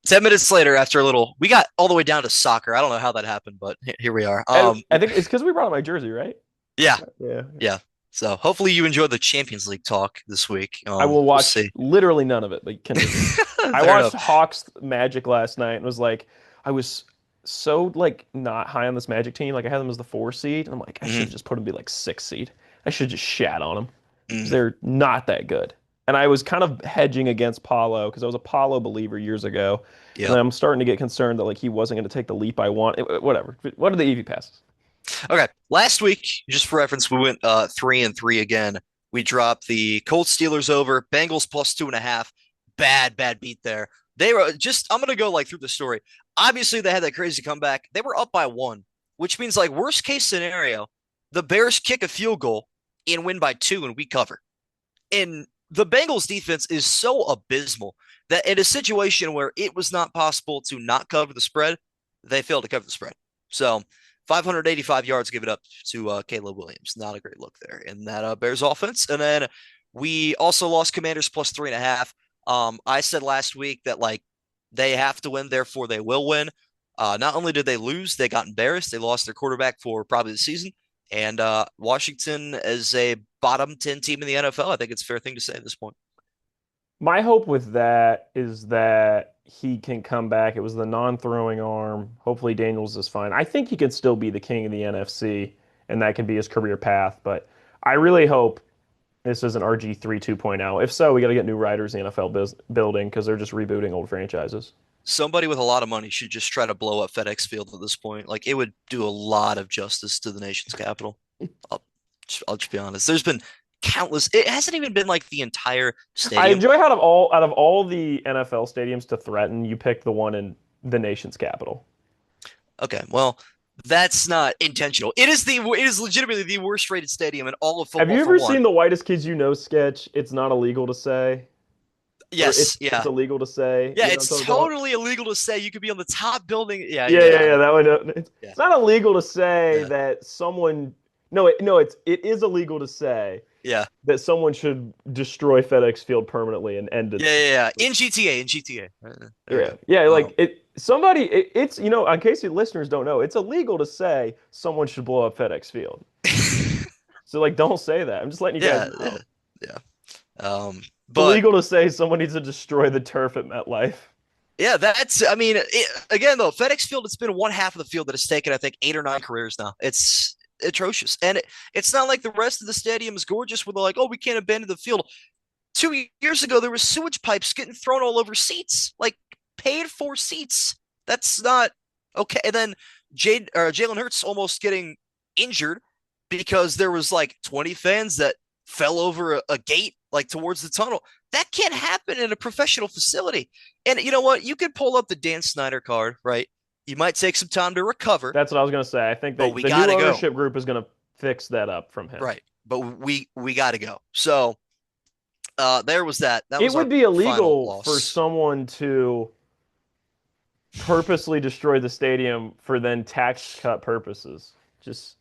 10 minutes later, after a little, we got all the way down to soccer. I don't know how that happened, but here we are. And I think it's because we brought up my jersey, right? Yeah, Yeah. yeah. So hopefully you enjoyed the Champions League talk this week. I will We'll watch see. literally none of it, but continue. I Fair watched enough. Hawks Magic last night and was like, I was so like not high on this Magic team. Like I had them as the 4 seed, and I'm like, I should have Hmm. just put them be like 6 seed. I should just shat on them because Hmm. they're not that good. And I was kind of hedging against Paulo because I was a Paulo believer years ago, and Yeah. I'm starting to get concerned that like he wasn't going to take the leap I want. Whatever. What are the EV passes? Okay. Last week, just for reference, we went 3-3 again. We dropped the Colts Steelers over, Bengals plus 2.5. Bad, bad beat there. They were just, I'm gonna go like through the story. Obviously, they had that crazy comeback. They were up by one, which means like worst case scenario, the Bears kick a field goal and win by two and we cover. And the Bengals defense is so abysmal that in a situation where it was not possible to not cover the spread, they failed to cover the spread. So 585 yards give it up to Caleb Williams. Not a great look there in that Bears offense. And then we also lost Commanders plus 3.5. I said last week that like they have to win, therefore they will win. Not only did they lose, they got embarrassed. They lost their quarterback for probably the season. And Washington is a bottom 10 team in the NFL. I think it's a fair thing to say at this point. My hope with that is that he can come back. It was the non-throwing arm. Hopefully Daniels is fine. I think he can still be the king of the NFC, and that can be his career path. But I really hope this is an RG3 2.0. If so, we got to get new writers in the NFL building because they're just rebooting old franchises. Somebody with a lot of money should just try to blow up FedEx Field at this point. Like it would do a lot of justice to the nation's capital. I'll, I'll just be honest. There's been countless. It hasn't even been like the entire I stadium. enjoy out of all the NFL stadiums to threaten, you pick the one in the nation's capital. Okay, well, that's not intentional. It is legitimately the worst rated stadium in all of Have football you for ever one. seen the Whitest Kids You Know sketch? It's not illegal to say, or Yes, it's yeah. illegal to say. Yeah, You know what I'm it's talking about? totally illegal to say you could be on the top building. Yeah, Yeah, yeah, yeah, yeah. yeah. That one. Yeah, It's not illegal to say yeah, that someone. No, no. It is illegal to say yeah. that someone should destroy FedEx Field permanently and end Yeah, its. yeah, yeah. In GTA, in GTA. There we Yeah, go. yeah. Um, Like it. Somebody. It's in case the listeners don't know, it's illegal to say someone should blow up FedEx Field. So like, don't say that. I'm just letting you guys yeah, yeah, know. yeah. It's But illegal to say someone needs to destroy the turf at MetLife. yeah, I mean, again though, FedEx Field, it's been one half of the field that has taken, I think, 8 or 9 careers now. It's atrocious, and it's not like the rest of the stadium is gorgeous, where they're like, oh, we can't abandon the field. 2 years ago, there was sewage pipes getting thrown all over seats, like paid for seats. That's not okay. And then Jalen Hurts almost getting injured because there was like 20 fans that fell over a gate like towards the tunnel. That can't happen in a professional facility. And you know what? You could pull up the Dan Snyder card, right? You might take some time to recover, That's what I was gonna say. I think but that we the new got to go. ownership group is gonna fix that up from him. Right. But we got to go. So there was that. That It was would our be final illegal for loss. someone to purposely destroy the stadium for then tax cut purposes. Just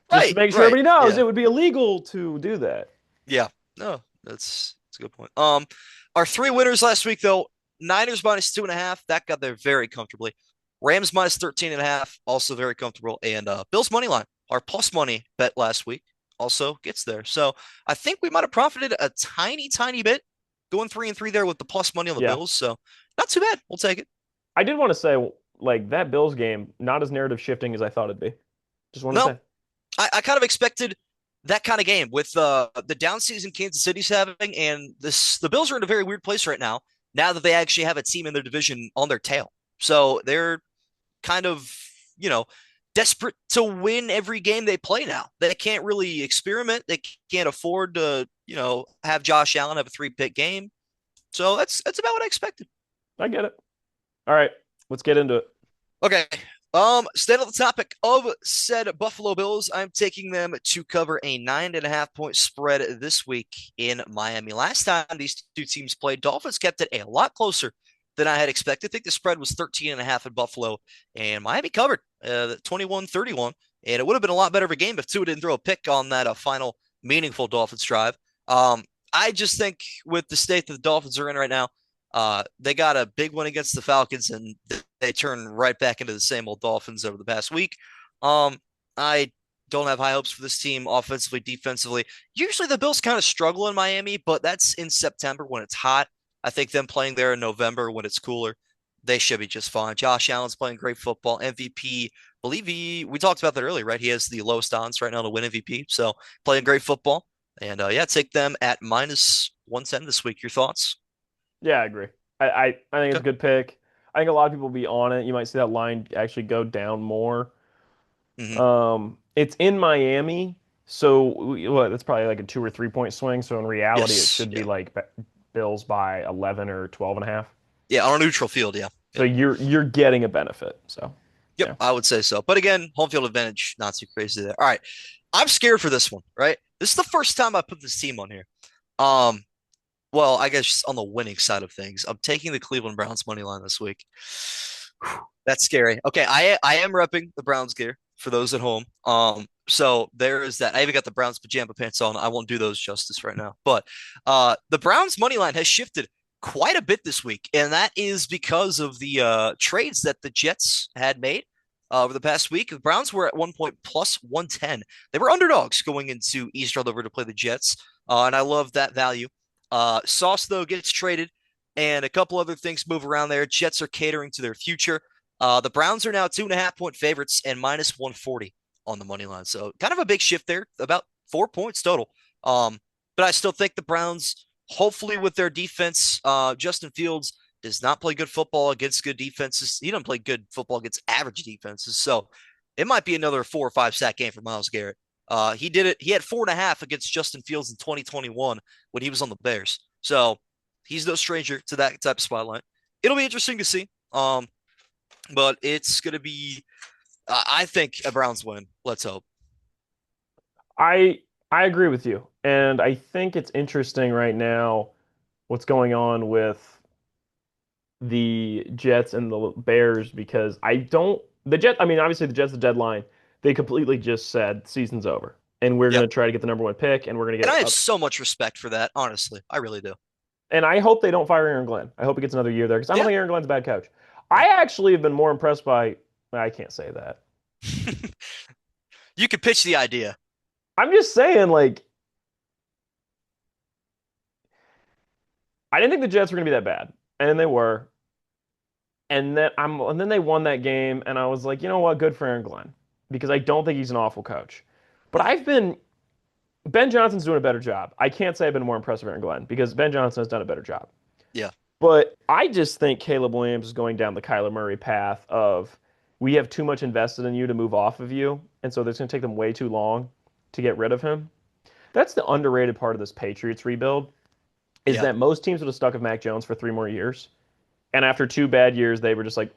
to Right, make sure right. everybody knows, Yeah. it would be illegal to do that. Yeah. No, that's a good point. Our three winners last week though, Niners minus 2.5, that got there very comfortably. Rams minus 13.5, also very comfortable. And Bills money line, our plus money bet last week, also gets there. So I think we might have profited a tiny, tiny bit going 3-3 there with the plus money on the Yeah. Bills. So not too bad. We'll take it. I did want to say, like, that Bills game, not as narrative shifting as I thought it'd be. Just want to No, say. I kind of expected that kind of game with the down season Kansas City's having, and the Bills are in a very weird place right now. Now that they actually have a team in their division on their tail, so they're kind of you know desperate to win every game they play now. They can't really experiment. They can't afford to have Josh Allen have a three-pick game. So that's about what I expected. I get it. All right, let's get into it. Okay. Staying on the topic of said Buffalo Bills, I'm taking them to cover a 9.5 point spread this week in Miami. Last time these two teams played, Dolphins kept it a lot closer than I had expected. I think the spread was 13.5 in Buffalo, and Miami covered 21-31. And it would have been a lot better of a game if Tua didn't throw a pick on that final meaningful Dolphins drive. I just think with the state that the Dolphins are in right now, they got a big one against the Falcons, and they turn right back into the same old Dolphins over the past week. I don't have high hopes for this team offensively, defensively. Usually the Bills kind of struggle in Miami, but that's in September when it's hot. I think them playing there in November when it's cooler, they should be just fine. Josh Allen's playing great football. MVP, believe we talked about that earlier, right? He has the lowest odds right now to win MVP. So playing great football. And yeah, take them at minus 110 this week. Your thoughts? Yeah, I agree. I think it's a Okay. good pick. I think a lot of people will be on it. You might see that line actually go down more. Hmm. It's in Miami, so what? That's probably like a 2 or 3 point swing. So in reality, it Yes. should be Yeah. like Bills by 11 or 12 and a half. Yeah. On a neutral field. Yeah. So Yeah. you're getting a benefit. So Yep. yeah, I would say so. But again, home field advantage, not too crazy there. All right. I'm scared for this one, right? This is the first time I put this team on here. Um, well, I guess on the winning side of things, I'm taking the Cleveland Browns money line this week. That's scary. Okay, I am repping the Browns gear for those at home. So there is that. I even got the Browns pajama pants on. I won't do those justice right now. But the Browns money line has shifted quite a bit this week, and that is because of the trades that the Jets had made over the past week. The Browns were at 1 point plus 110. They were underdogs going into East Rutherford to play the Jets, and I love that value. Sauce though gets traded, and a couple other things move around there. Jets are catering to their future. The Browns are now 2.5 point favorites and minus 140 on the money line. So kind of a big shift there, about 4 points total. But I still think the Browns, hopefully with their defense, Justin Fields does not play good football against good defenses. He doesn't play good football against average defenses. So it might be another 4 or 5 sack game for Myles Garrett. He did it. He had 4.5 against Justin Fields in 2021 when he was on the Bears. So he's no stranger to that type of spotlight. It'll be interesting to see. But it's going to be, I think, a Browns win. Let's hope. I I agree with you, and I think it's interesting right now what's going on with the Jets and the Bears because I don't the Jet I mean obviously the Jets the deadline they completely just said season's over and we're going Yep. to try to get the number 1 pick and we're going to And get I have so much respect for that, honestly. I really do. and I hope they don't fire Aaron Glenn. I hope he gets another year there because I don't Yeah. think Aaron Glenn's a bad coach. No. I actually have been more impressed by I can't say that. You could pitch the idea. I'm just saying like I didn't think the Jets were going to be that bad and they were and then they won that game, and I was like, you know what, good for Aaron Glenn, because I don't think he's an awful coach. But No. I've been Ben Johnson's doing a better job. I can't say I've been more impressed with Aaron Glenn because Ben Johnson has done a better job. Yeah. But I just think Caleb Williams is going down the Kyler Murray path of we have too much invested in you to move off of you, and so it's going to take them way too long to get rid of him. That's the underrated part of this Patriots rebuild is Yeah. that most teams would have stuck with Mac Jones for 3 more years, and after 2 bad years, they were just like,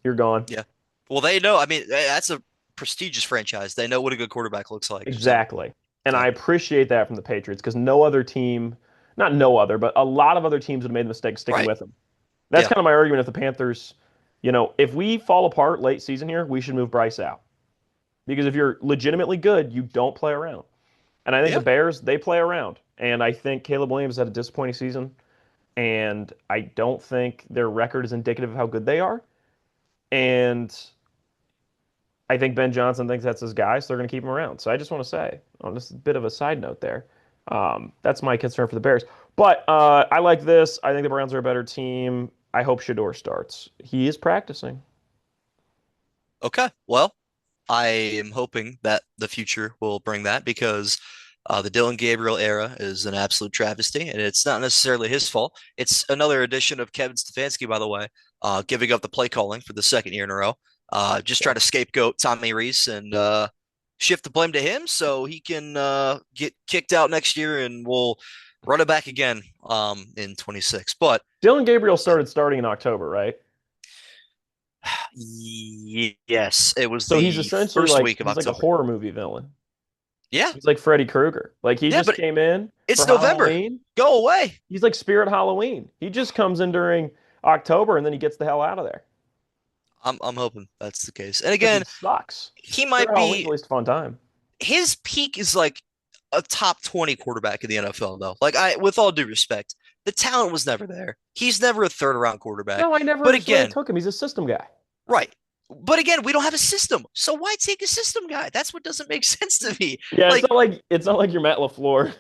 "You're gone." Yeah. Well, they know. I mean, that's a prestigious franchise. They know what a good quarterback looks like. So, Exactly. And yeah. I appreciate that from the Patriots because no other team, not no other, but a lot of other teams would have made the mistake sticking Right. with him. That's Yeah. kind of my argument if the Panthers, if we fall apart late season here, we should move Bryce out. Because if you're legitimately good, you don't play around. And I think the Yeah. Bears, they play around. And I think Caleb Williams had a disappointing season. And I don't think their record is indicative of how good they are. And I think Ben Johnson thinks that's his guy, so they're going to keep him around. So I just want to say, on just a bit of a side note there, that's my concern for the Bears. But I like this. I think the Browns are a better team. I hope Shador starts. He is practicing. Okay. Well, I am hoping that the future will bring that because the Dylan Gabriel era is an absolute travesty, and it's not necessarily his fault. It's another addition of Kevin Stefanski, by the way, giving up the play calling for the second year in a row. Just try Yeah. to scapegoat Tommy Reese and shift the blame to him so he can get kicked out next year, and we'll run it back again in 26. But Dylan Gabriel starting in October, right? yes, it was So he's the essentially first like week of he's like a October. horror movie villain. Yeah, He's like Freddy Krueger. Like he yeah, just but came in for it's November. Halloween. Go away. He's like Spirit Halloween. He just comes in during October and then he gets the hell out of there I'm hoping that's the case. And because he again, sucks. he Spirit might Halloween's be at least a fun time. his peak is like a top 20 quarterback in the NFL though. Like I with all due respect, the talent was never there. He's never a third round quarterback. No, I never But understood why they again, took him. He's a system guy. right. But again, we don't have a system. So why take a system guy? That's what doesn't make sense to me. Yeah, Like it's not like you're Matt LaFleur.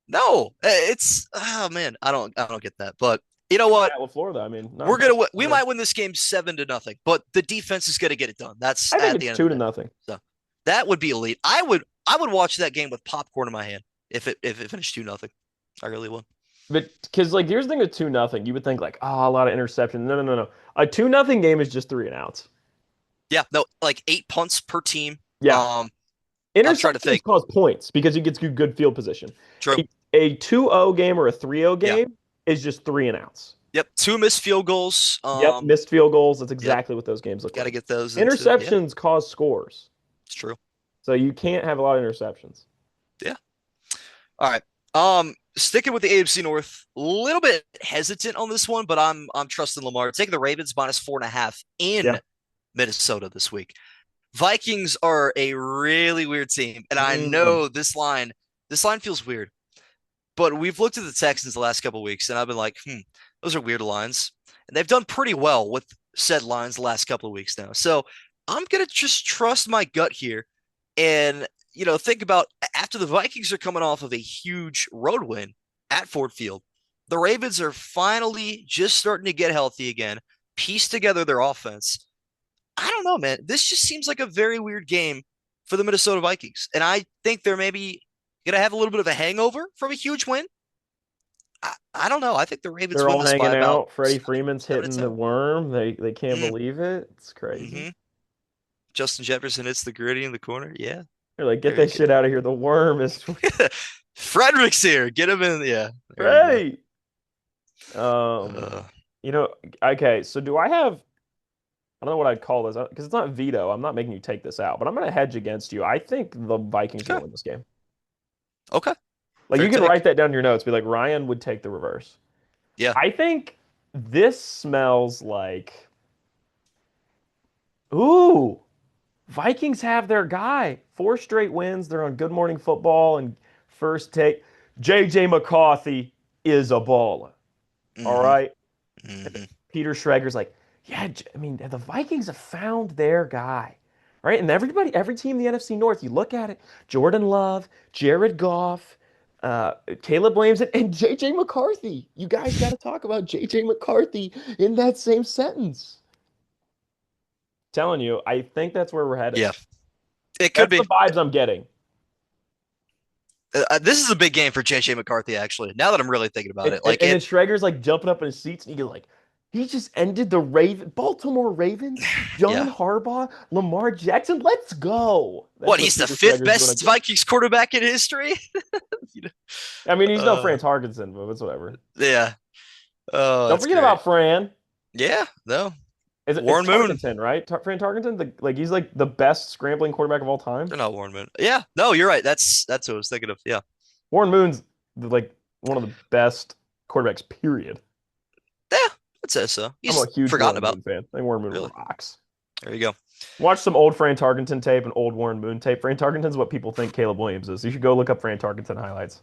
no, it's oh man, I don't get that. But you know You're what? Matt LaFleur though. I mean, not We're gonna impressed. we might win this game 7-0, but the defense is gonna get it done. That's I think at the it's end of two the to day. nothing. So that would be elite. I would watch that game with popcorn in my hand if it finished 2-0. I really would. But because like here's the thing with 2-0, you would think like, oh, a lot of interceptions. No, no, no, no. A 2-0 game is just three and outs. Yeah, no, like 8 punts per team. Yeah. Um, I'm trying to Interceptions think. cause points because he gets good field position. True. A 2-0 game or a 3-0 Yeah. game is just three and outs. Yep. Two missed field goals. Yep, missed field goals. That's Yep. exactly what those games look Got to like. get those into. Yeah, Interceptions cause scores. it's true. So you can't have a lot of interceptions. Yeah. All right. Sticking with the AFC North, a little bit hesitant on this one, but I'm trusting Lamar. Taking the Ravens minus 4.5 Yeah. in Minnesota this week. Vikings are a really weird team, and I Mm. know this line feels weird, but we've looked at the Texans the last couple of weeks, and I've been like, those are weird lines, and they've done pretty well with said lines the last couple of weeks now. So I'm gonna just trust my gut here, and think about after the Vikings are coming off of a huge road win at Ford Field, the Ravens are finally just starting to get healthy again, piece together their offense. I don't know, man. This just seems like a very weird game for the Minnesota Vikings. And I think they're maybe going to have a little bit of a hangover from a huge win. I don't know. I think the Ravens They're win all this by hanging about out. Freddie Freeman's seven to hitting the 10. worm. They can't Mm, believe it. It's crazy. mm-hmm. Justin Jefferson hits the gritty in the corner. Yeah, They're like, get very that good. shit out of here. The worm is Frederick's here. Get him in. Yeah, very good. Freddie. Um, Uh, you know, okay, so do I have I don't know what I'd call this because it's not veto. I'm not making you take this out, but I'm going to hedge against you. I think the Vikings are going okay. to win this game. Okay. Like Fair you can write take. that down in your notes. Be like Ryan would take the reverse. Yeah. I think this smells like ooh, Vikings have their guy. 4 straight wins. They're on Good Morning Football and first take. JJ McCarthy is a baller. All Mm-hmm. right. Mm-hmm. Peter Schrager's like, yeah, I mean, the Vikings have found their guy, right? And every team in the NFC North, you look at it, Jordan Love, Jared Goff, Caleb Williams, and JJ McCarthy. You guys got to talk about JJ McCarthy in that same sentence. Telling you, I think that's where we're headed. Yeah. It could That's the be. vibes I'm getting. This is a big game for JJ McCarthy, actually. Now that I'm really thinking about And, it, and, like and then it. Schrager's like jumping up in his seats, and He just ended the Baltimore Ravens, John Yeah. Harbaugh, Lamar Jackson. Let's go. That's What, what he's the Peter fifth Schrager's doing. best Vikings quarterback in history? You know? I mean, he's no Uh, Fran Tarkenton, but it's whatever. yeah. Oh, Don't that's forget great. about Fran. Yeah, no. It's Warren Moon. Tarkenton, right? Fran Tarkenton, like he's like the best scrambling quarterback of all time. They're not Warren Moon. Yeah, no, you're right. That's what I was thinking of. Yeah. Warren Moon's like one of the best quarterbacks, period. Yeah, I'd say so. I'm a He's huge forgotten Warren about. Moon fan. I think Warren Moon Really. rocks. There you go. Watch some old Fran Tarkenton tape and old Warren Moon tape. Fran Tarkenton's what people think Caleb Williams is. You should go look up Fran Tarkenton highlights.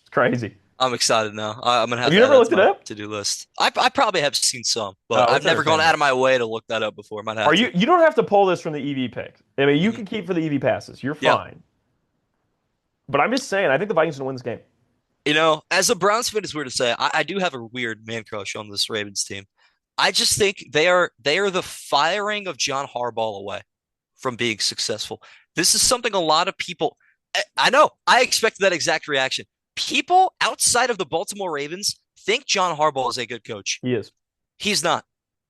It's crazy. I'm excited now. I'm gonna Have have you to add never that looked to it my up? to-do list. I probably have seen some, but Oh, I've it's never gone out entertaining. of my way to look that up before. Might Are have to. you don't have to pull this from the EV pick. I mean, you Mhm. can keep for the EV passes. You're Yeah. fine. But I'm just saying, I think the Vikings are gonna win this game. As a Browns fan, it's weird to say. I do have a weird man crush on this Ravens team. I just think they are the firing of John Harbaugh away from being successful. This is something a lot of people. I know. I expected that exact reaction. People outside of the Baltimore Ravens think John Harbaugh is a good coach. He is. He's not.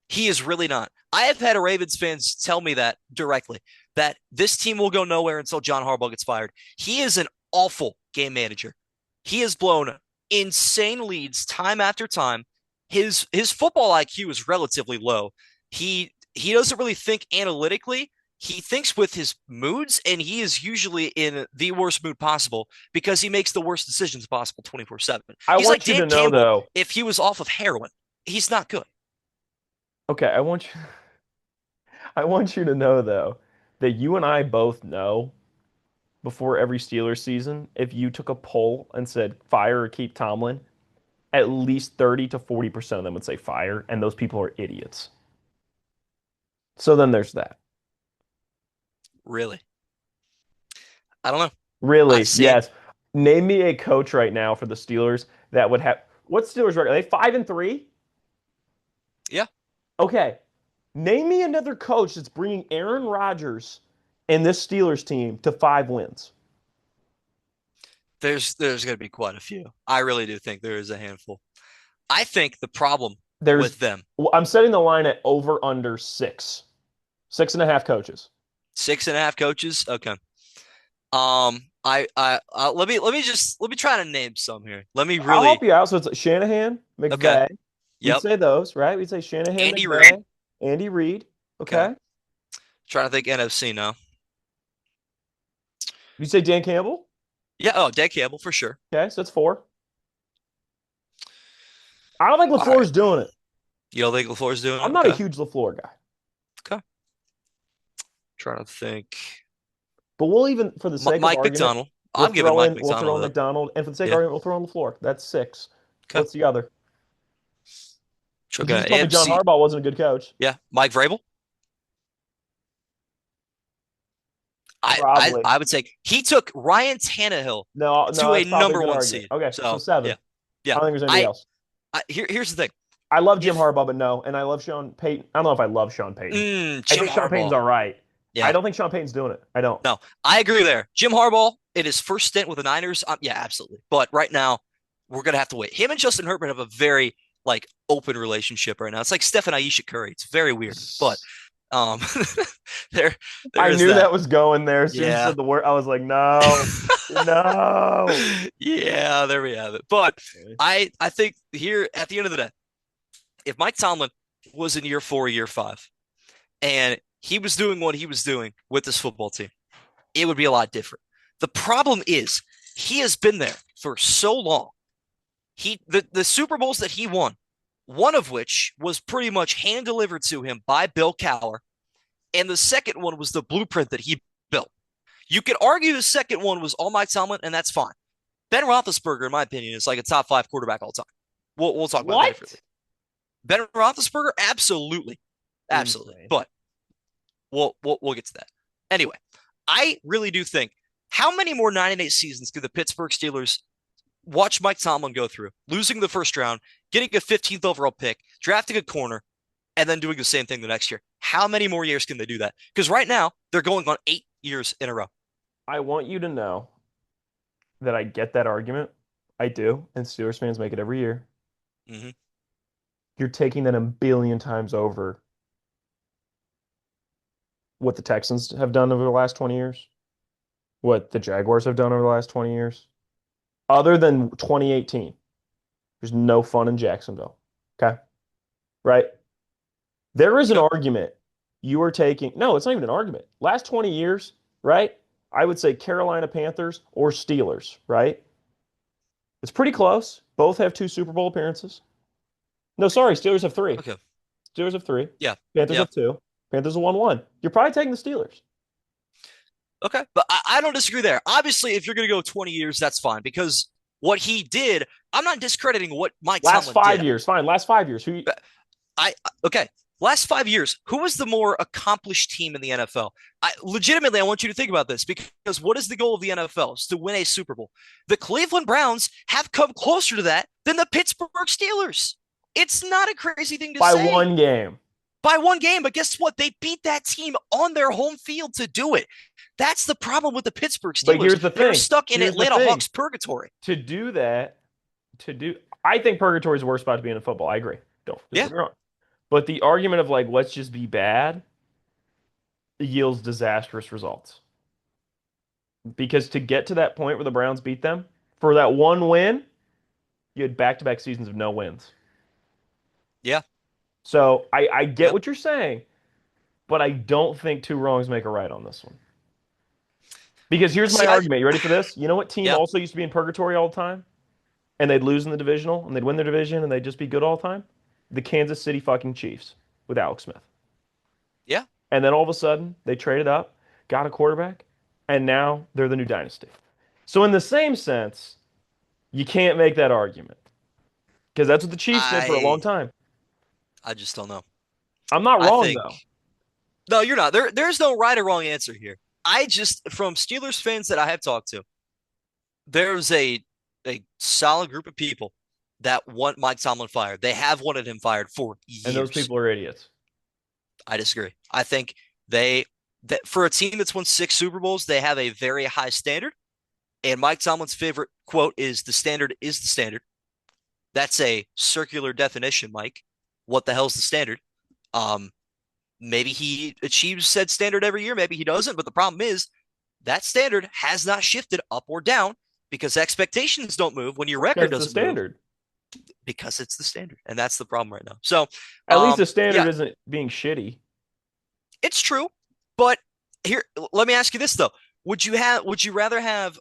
He is really not. I have had Ravens fans tell me that directly, that this team will go nowhere until John Harbaugh gets fired. He is an awful game manager. He has blown insane leads time after time. His football IQ is relatively low. He doesn't really think analytically. He thinks with his moods, and he is usually in the worst mood possible because he makes the worst decisions possible 24/7. I He's like want you Dan to know Campbell though. if he was off of heroin. He's not good. Okay, I want you to know though that you and I both know before every Steelers season, if you took a poll and said fire or keep Tomlin, at least 30 to 40% of them would say fire, and those people are idiots. So then there's that. Really. I don't know. I've Really, seen. yes. Name me a coach right now for the Steelers that would have what Steelers record? Are they 5-3? Yeah, Okay. Name me another coach that's bringing Aaron Rodgers and this Steelers team to 5 wins. there's going to be quite a few. I really do think there is a handful. I think the problem There's, with them, I'm setting the line at over under six, 6.5 coaches. 6.5 coaches. Okay. Let me try to name some here. Let me I'll help really. you out. So it's Shanahan, Okay. McVay. We'd Yep. say those, right? We'd say Shanahan, Andy Reid. McVay, Andy Reid. Okay. Okay. Trying to think NFC now. You say Dan Campbell? Yeah. Oh, Dan Campbell for sure. Okay, so that's four. I don't think All right. LaFleur's doing it. You don't think LaFleur's doing I'm it? not a Okay. huge LaFleur guy. Okay. Trying to think. But we'll even, for the sake of Mike argument, McDonald. I'm giving Mike we'll throw in McDonald that. McDonald, and for the sake of Yeah. argument, we'll throw in LaFleur. That's six. Okay. What's the other? Because you Okay. just told me John AFC. Harbaugh wasn't a good coach. Yeah. Mike Vrabel. I, I Probably. I would say he took Ryan Tannehill No, no, to a that's probably a number good one argument. seed. Okay, so So seven. yeah, I yeah. don't think there's anybody else. Here's the thing. I love Jim If Harbaugh, but no, and I love Sean Payton. I don't know if I love Sean Payton. I Jim think Sean Payton's Harbaugh, all right. I yeah, don't think Sean Payton's doing it. I don't. no, I agree there. Jim Harbaugh in his first stint with the Niners, yeah, absolutely. But right now, we're gonna have to wait. Him and Justin Herbert have a very like open relationship right now. It's like Steph and Ayesha Curry. It's very weird, but um, there there I is knew that. that was going there. As soon as you Yeah. said the word, I was like, no, no. Yeah, there we have it. But I think here at the end of the day, if Mike Tomlin was in year 4, year 5, and he was doing what he was doing with this football team, it would be a lot different. The problem is he has been there for so long. The Super Bowls that he won, one of which was pretty much hand delivered to him by Bill Cowher, and the second one was the blueprint that he built. You could argue the second one was all Mike Tomlin, and that's fine. Ben Roethlisberger, in my opinion, is like a top 5 quarterback all time. We'll talk about that if What? Ben Roethlisberger, absolutely, absolutely. Insane. But we'll get to that. Anyway, I really do think how many more 9-8 seasons could the Pittsburgh Steelers watch Mike Tomlin go through, losing the first round, getting a 15th overall pick, drafting a corner, and then doing the same thing the next year? How many more years can they do that? Because right now they're going on 8 years in a row. I want you to know that I get that argument. I do, and Steelers fans make it every year. Mm-hmm. You're taking that a billion times over what the Texans have done over the last 20 years, what the Jaguars have done over the last 20 years. Other than 2018, there's no fun in Jacksonville. Okay. Right. There is an Okay. argument you are taking. No, it's not even an argument. Last 20 years, right? I would say Carolina Panthers or Steelers, right? It's pretty close. Both have two Super Bowl appearances. No, sorry, Steelers have three. Okay. Steelers have three. Yeah. Panthers Yeah. have two. Panthers have won one. You're probably taking the Steelers. Okay. But I don't disagree there. Obviously, if you're going to go 20 years, that's fine because what he did, I'm not discrediting what Mike Last Tomlin five did. years, fine. Last 5 years. Who? I okay. Last 5 years, who was the more accomplished team in the NFL? Legitimately, I want you to think about this because what is the goal of the NFL? Is to win a Super Bowl. The Cleveland Browns have come closer to that than the Pittsburgh Steelers. It's not a crazy thing to By say one game. by one game, but guess what? They beat that team on their home field to do it. That's the problem with the Pittsburgh But Steelers. here's the They're thing. stuck in Here's the Atlanta thing. Hawks purgatory. To do that, to do, I think purgatory is the worst spot to be in football. I agree. Don't Yeah, get me wrong. But the argument of like, let's just be bad yields disastrous results. Because to get to that point where the Browns beat them, for that one win, you had back-to-back seasons of no wins. yeah, So I get yeah. what you're saying, but I don't think two wrongs make a right on this one. Because here's my See, I argument. You ready for this? You know what team yeah, also used to be in purgatory all the time? And they'd lose in the divisional and they'd win their division and they'd just be good all the time? The Kansas City fucking Chiefs with Alex Smith. yeah. And then all of a sudden, they traded up, got a quarterback, and now they're the new dynasty. So in the same sense, you can't make that argument because that's what the Chiefs did for a long I time. I just don't know. I'm not I wrong think though. no, you're not. There's no right or wrong answer here. I just from Steelers fans that I have talked to, there's a solid group of people that want Mike Tomlin fired. They have wanted him fired for And those years. people are idiots. I disagree. I think they that for a team that's won 6 Super Bowls, they have a very high standard. And Mike Tomlin's favorite quote is the standard is the standard. That's a circular definition, Mike. What the hell's the standard? Um, maybe he achieves said standard every year, maybe he doesn't, but the problem is that standard has not shifted up or down because expectations don't move when your record That's the doesn't move standard. because it's the standard. And that's the problem right now. So, At least the yeah, standard isn't being shitty. it's true. But here, let me ask you this though. Would you rather have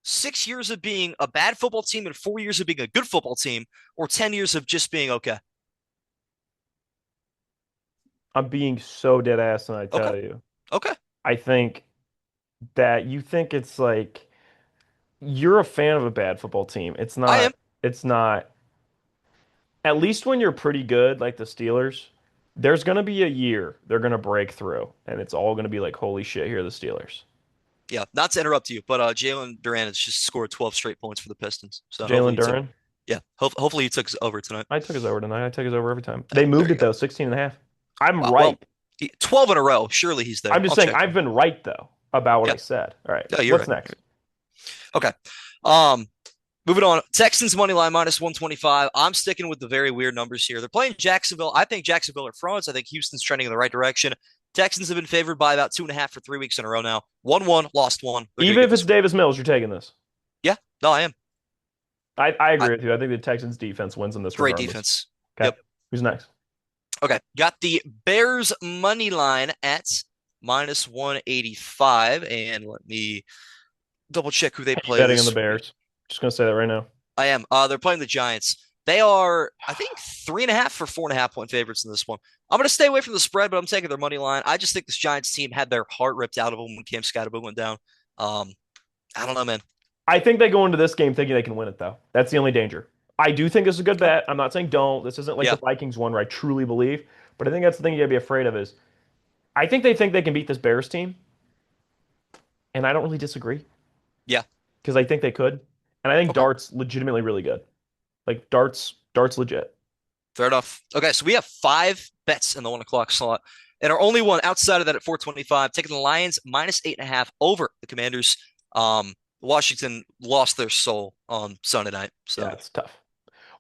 6 years of being a bad football team and 4 years of being a good football team, or 10 years of just being okay? I'm being so dead ass, and I Okay. tell you, Okay. I think that you think it's like you're a fan of a bad football team. I am. It's not, at least when you're pretty good, like the Steelers, there's going to be a year they're going to break through, and it's all going to be like, holy shit, here are the Steelers. Yeah. Not to interrupt you, but Jalen Duran has just scored 12 straight points for the Pistons. So Jalen Duran, yeah, hopefully you took us over tonight. I took his over tonight. I take his over every time. They There moved you it go. though, 16 and a half. I'm Wow. Well, right. 12 in a row. Surely he's I'm there. just I'll saying check I've though. been right though about what I Yeah. said. All right. No, you're What's right. next? Okay. Um, Moving on. Texans money line minus 125. I'm sticking with the very weird numbers here. They're playing Jacksonville. I think Jacksonville are frauds. I think Houston's trending in the right direction. Texans have been favored by about 2.5 for 3 weeks in a row now. 1-1, lost one. They're going to Even get if it's this one. Davis Mills, you're taking this. Yeah, no, I am. I I, agree with you. I think the Texans defense wins in this Great regardless. defense. Okay. Yep. Who's next? Okay. Got the Bears money line at minus 185. And let me double check who they Are you play betting on the this week. Bears? Just gonna say that right now. I am. They're playing the Giants. They are, I think, 3.5 for 4.5 point favorites in this one. I'm going to stay away from the spread, but I'm taking their money line. I just think this Giants team had their heart ripped out of them when Cam Scatterbo went down. Um, I don't know, man. I think they go into this game thinking they can win it though. That's the only danger. I do think this is a good Okay. bet. I'm not saying don't. This isn't like the Yeah, Vikings one where I truly believe, but I think that's the thing you gotta be afraid of is I think they can beat this Bears team, and I don't really disagree yeah. because I think they could. And I think Okay. Dart's legitimately really good. Like Dart's legit. Fair enough. Okay, so we have 5 bets in the 1 o'clock slot. And our only one outside of that at 425, taking the Lions minus 8.5 over the Commanders. Washington lost their soul on Sunday night. Yeah, So it's tough.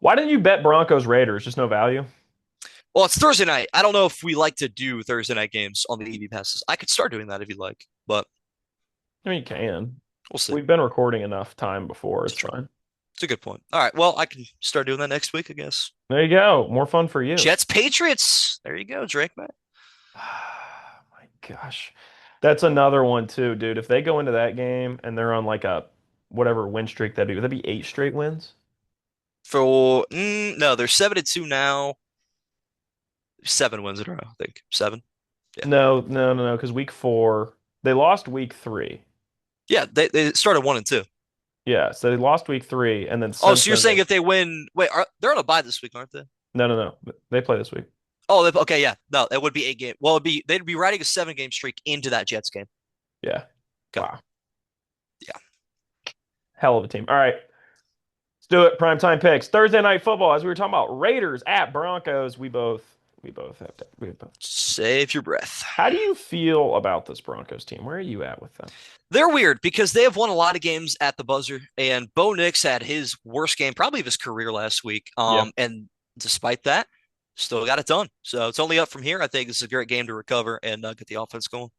Why didn't you bet Broncos Raiders? Just no value. Well, it's Thursday night. I don't know if we like to do Thursday night games on the EV passes. I could start doing that if you'd like, but I mean, you can. we'll see. We've been recording enough time before. It's It's true. fine. It's a good point. All right. Well, I can start doing that next week, I guess. There you go. More fun for you. Jets Patriots. There you go, Drake, man. My gosh. That's another one too, dude. If they go into that game and they're on like a whatever win streak that'd be, would that be 8 straight wins? No, they're 7-2 now. 7 wins in a row, I think. Seven. Yeah. No, no, no, no, because week 4, they lost week 3. Yeah, they started 1-2. Yeah, so they lost week 3, and then Oh, since so you're then saying they if they win, wait, they're on a bye this week, aren't they? no, no, no. They play this week. Oh, okay, yeah. No, it would be 8 game. Well, they'd be riding a 7 game streak into that Jets game. Yeah. Okay. Wow. Yeah. Hell of a team. All right. Let's do it. Primetime picks. Thursday night football. As we were talking about Raiders at Broncos, we both have to we both. Save your breath. How do you feel about this Broncos team? Where are you at with them? They're weird because they have won a lot of games at the buzzer, and Bo Nix had his worst game probably of his career last week. Yeah. And despite that, still got it done. So it's only up from here. I think this is a great game to recover and get the offense going.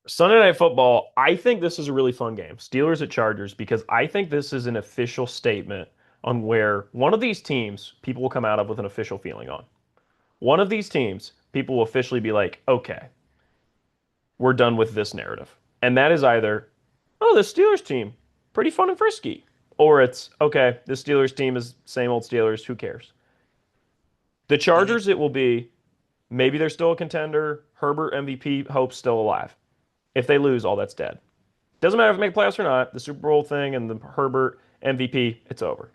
Sunday night football, I think this is a really fun game. Steelers at Chargers, because I think this is an official statement on where one of these teams people will come out of with an official feeling on. One of these teams people will officially be like, okay, we're done with this narrative. And that is either, oh, the Steelers team, pretty fun and frisky. Or it's, okay, the Steelers team is same old Steelers, who cares? The Hmm. Chargers, it will be, maybe they're still a contender. Herbert MVP hope's still alive. If they lose, all that's dead. Doesn't matter if they make playoffs or not. The Super Bowl thing and the Herbert MVP, it's over.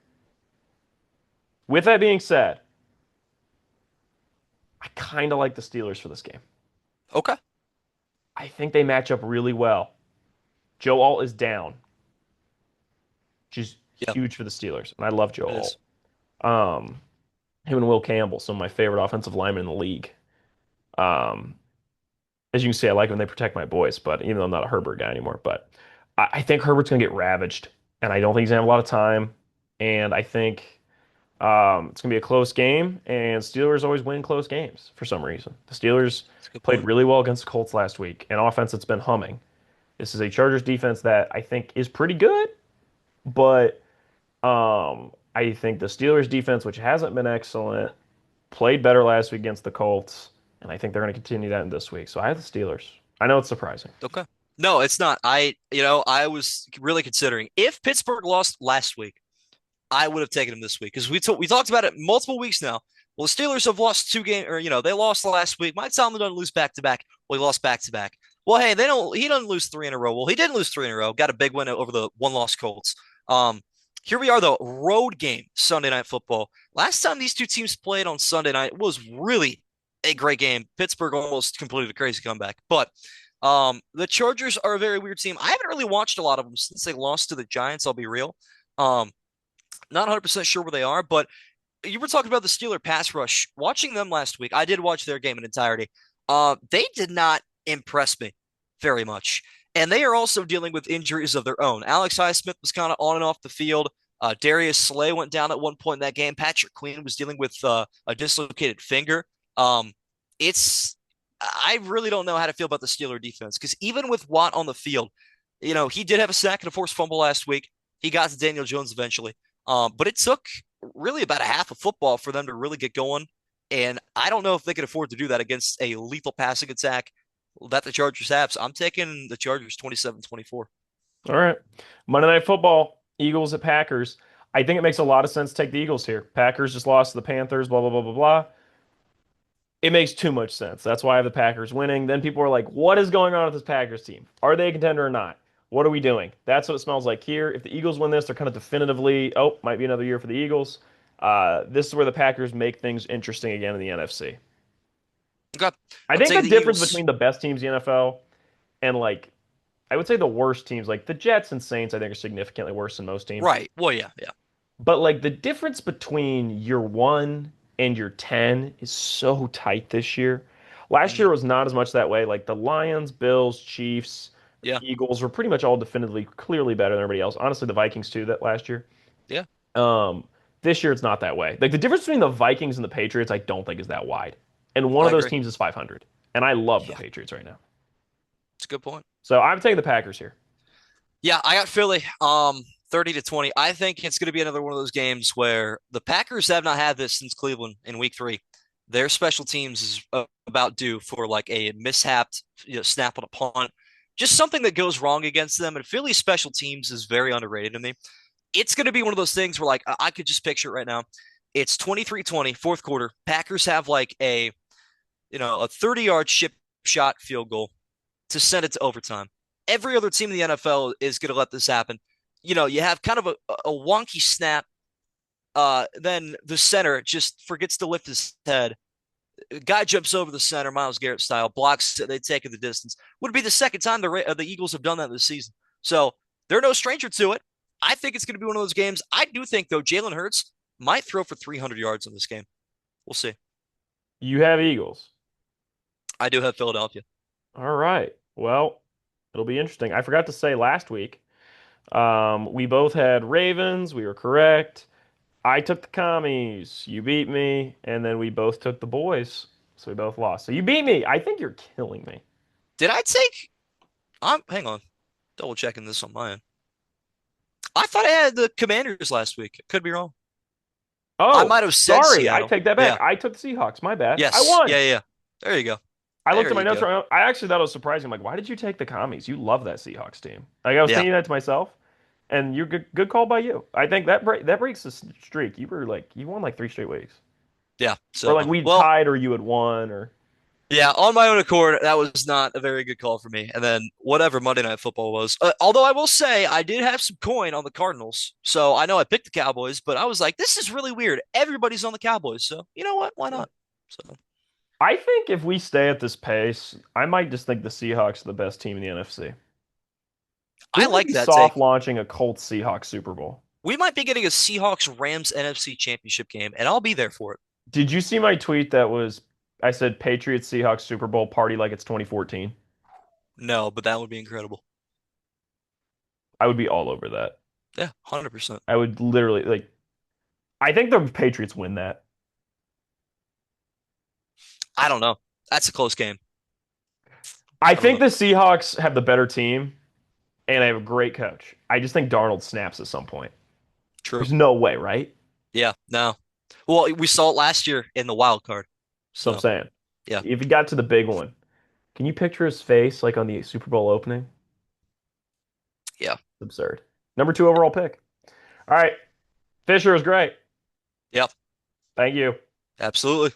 With that being said, I kind of like the Steelers for this game. Okay. I think they match up really well. Joe Alt is down, which is Yeah, huge for the Steelers, and I love Joe it is. Alt. Him and Will Campbell, some of my favorite offensive linemen in the league. Um, as you can see, I like when they protect my boys, but even though I'm not a Herbert guy anymore, but I think Herbert's gonna get ravaged, and I don't think he's gonna have a lot of time. And I think it's gonna be a close game, and Steelers always win close games for some reason. The Steelers That's a good played point. really well against the Colts last week, an offense that's been humming. This is a Chargers defense that I think is pretty good, but I think the Steelers defense, which hasn't been excellent, played better last week against the Colts, and I think they're going to continue that in this week. So I have the Steelers. I know it's surprising. Okay. No, it's not. I was really considering if Pittsburgh lost last week, I would have taken him this week because we talked about it multiple weeks now. Well, the Steelers have lost 2 games, or they lost last week. Mike Tomlin doesn't lose back to back. Well, he lost back to back. Well, hey, they don't. He doesn't lose 3 in a row. Well, he didn't lose 3 in a row. Got a big win over the one-loss Colts. Um, Here we are, though. Road game Sunday Night Football. Last time these two teams played on Sunday night was really a great game. Pittsburgh almost completed a crazy comeback, but the Chargers are a very weird team. I haven't really watched a lot of them since they lost to the Giants. I'll be real. Um, Not 100% sure where they are, but you were talking about the Steeler pass rush. Watching them last week, I did watch their game in entirety. They did not impress me very much. And they are also dealing with injuries of their own. Alex Highsmith was kind of on and off the field. Darius Slay went down at one point in that game. Patrick Queen was dealing with a dislocated finger. Um, it's I really don't know how to feel about the Steeler defense because even with Watt on the field, he did have a sack and a forced fumble last week. He got to Daniel Jones eventually. But it took really about a half of football for them to really get going. And I don't know if they could afford to do that against a lethal passing attack that the Chargers have. So I'm taking the Chargers 27-24. All right. Monday Night Football, Eagles at Packers. I think it makes a lot of sense to take the Eagles here. Packers just lost to the Panthers, blah, blah, blah, blah, blah. It makes too much sense. That's why I have the Packers winning. Then people are like, what is going on with this Packers team? Are they a contender or not? What are we doing? That's what it smells like here. If the Eagles win this, they're kind of definitively, oh, might be another year for the Eagles. This is where the Packers make things interesting again in the NFC. Okay. I I'm think the taking the difference Eagles. between the best teams in the NFL and like I would say the worst teams, like the Jets and Saints, I think are significantly worse than most teams. Right. Well, yeah, yeah. But like the difference between your 1 and your 10 is so tight this year. Last Hmm. year was not as much that way. Like the Lions, Bills, Chiefs, Yeah. Eagles were pretty much all definitively clearly better than everybody else. Honestly, the Vikings too that last year. Yeah. Um, This year it's not that way. Like the difference between the Vikings and the Patriots, I don't think is that wide. And one I of those agree. teams is 500. And I love the Yeah, Patriots right now. it's a good point. So I'm taking the Packers here. Yeah, I got Philly 30-20. I think it's going to be another one of those games where the Packers have not had this since Cleveland in week 3. Their special teams is about due for like a mishapped, snap on a punt. Just something that goes wrong against them. And Philly's special teams is very underrated to me. It's going to be one of those things where like I could just picture it right now. It's 23-20, fourth quarter. Packers have like a 30-yard chip shot field goal to send it to overtime. Every other team in the NFL is going to let this happen. You have kind of a wonky snap. Then the center just forgets to lift his head. A guy jumps over the center, Myles Garrett style, blocks it. They take it the distance. Would be the second time the Eagles have done that this season. So they're no stranger to it. I think it's going to be one of those games. I do think, though, Jalen Hurts might throw for 300 yards in this game. We'll see. You have Eagles. I do have Philadelphia. All right. Well, it'll be interesting. I forgot to say last week, we both had Ravens. We were correct. I took the commies. You beat me. And then we both took the boys. So we both lost. So you beat me. I think you're killing me. Did I take? Hang on, double checking this on my end. I thought I had the Commanders last week. Could be wrong. I Oh, might have said sorry. I Seattle. take that back. Yeah. I took the Seahawks. My bad. I Yes. won. Yeah. Yeah. There you go. I looked There at my you notes. go. I actually thought it was surprising. Like, why did you take the commies? You love that Seahawks team. Like, I was Yeah. thinking that to myself, and you're good call by you. I think that breaks the streak. You were like you won like 3 straight weeks, Yeah. or So, like we well, tied, or you had won, or yeah, on my own accord, that was not a very good call for me. And then whatever Monday Night Football was. Although I will say I did have some coin on the Cardinals. So I know I picked the Cowboys, but I was like, this is really weird. Everybody's on the Cowboys. So you know what? Why yeah. not? So I think if we stay at this pace, I might just think the Seahawks are the best team in the NFC. We I might like be that soft take. launching a Colts Seahawks Super Bowl. We might be getting a Seahawks Rams NFC Championship game, and I'll be there for it. Did you see my tweet that was I said Patriots Seahawks Super Bowl party like it's 2014? No, but that would be incredible. I would be all over that. Yeah, 100%. I would literally like I think the Patriots win that. I don't know. That's a close game. I I don't think know. the Seahawks have the better team and I have a great coach. I just think Darnold snaps at some point. True. There's no way, right? Yeah, no. Well, we saw it last year in the wild card. So I'm So, saying, yeah, if he got to the big one, can you picture his face like on the Super Bowl opening? yeah, Absurd. Number 2 overall pick. All right. Fisher is great. yep, Thank you. absolutely.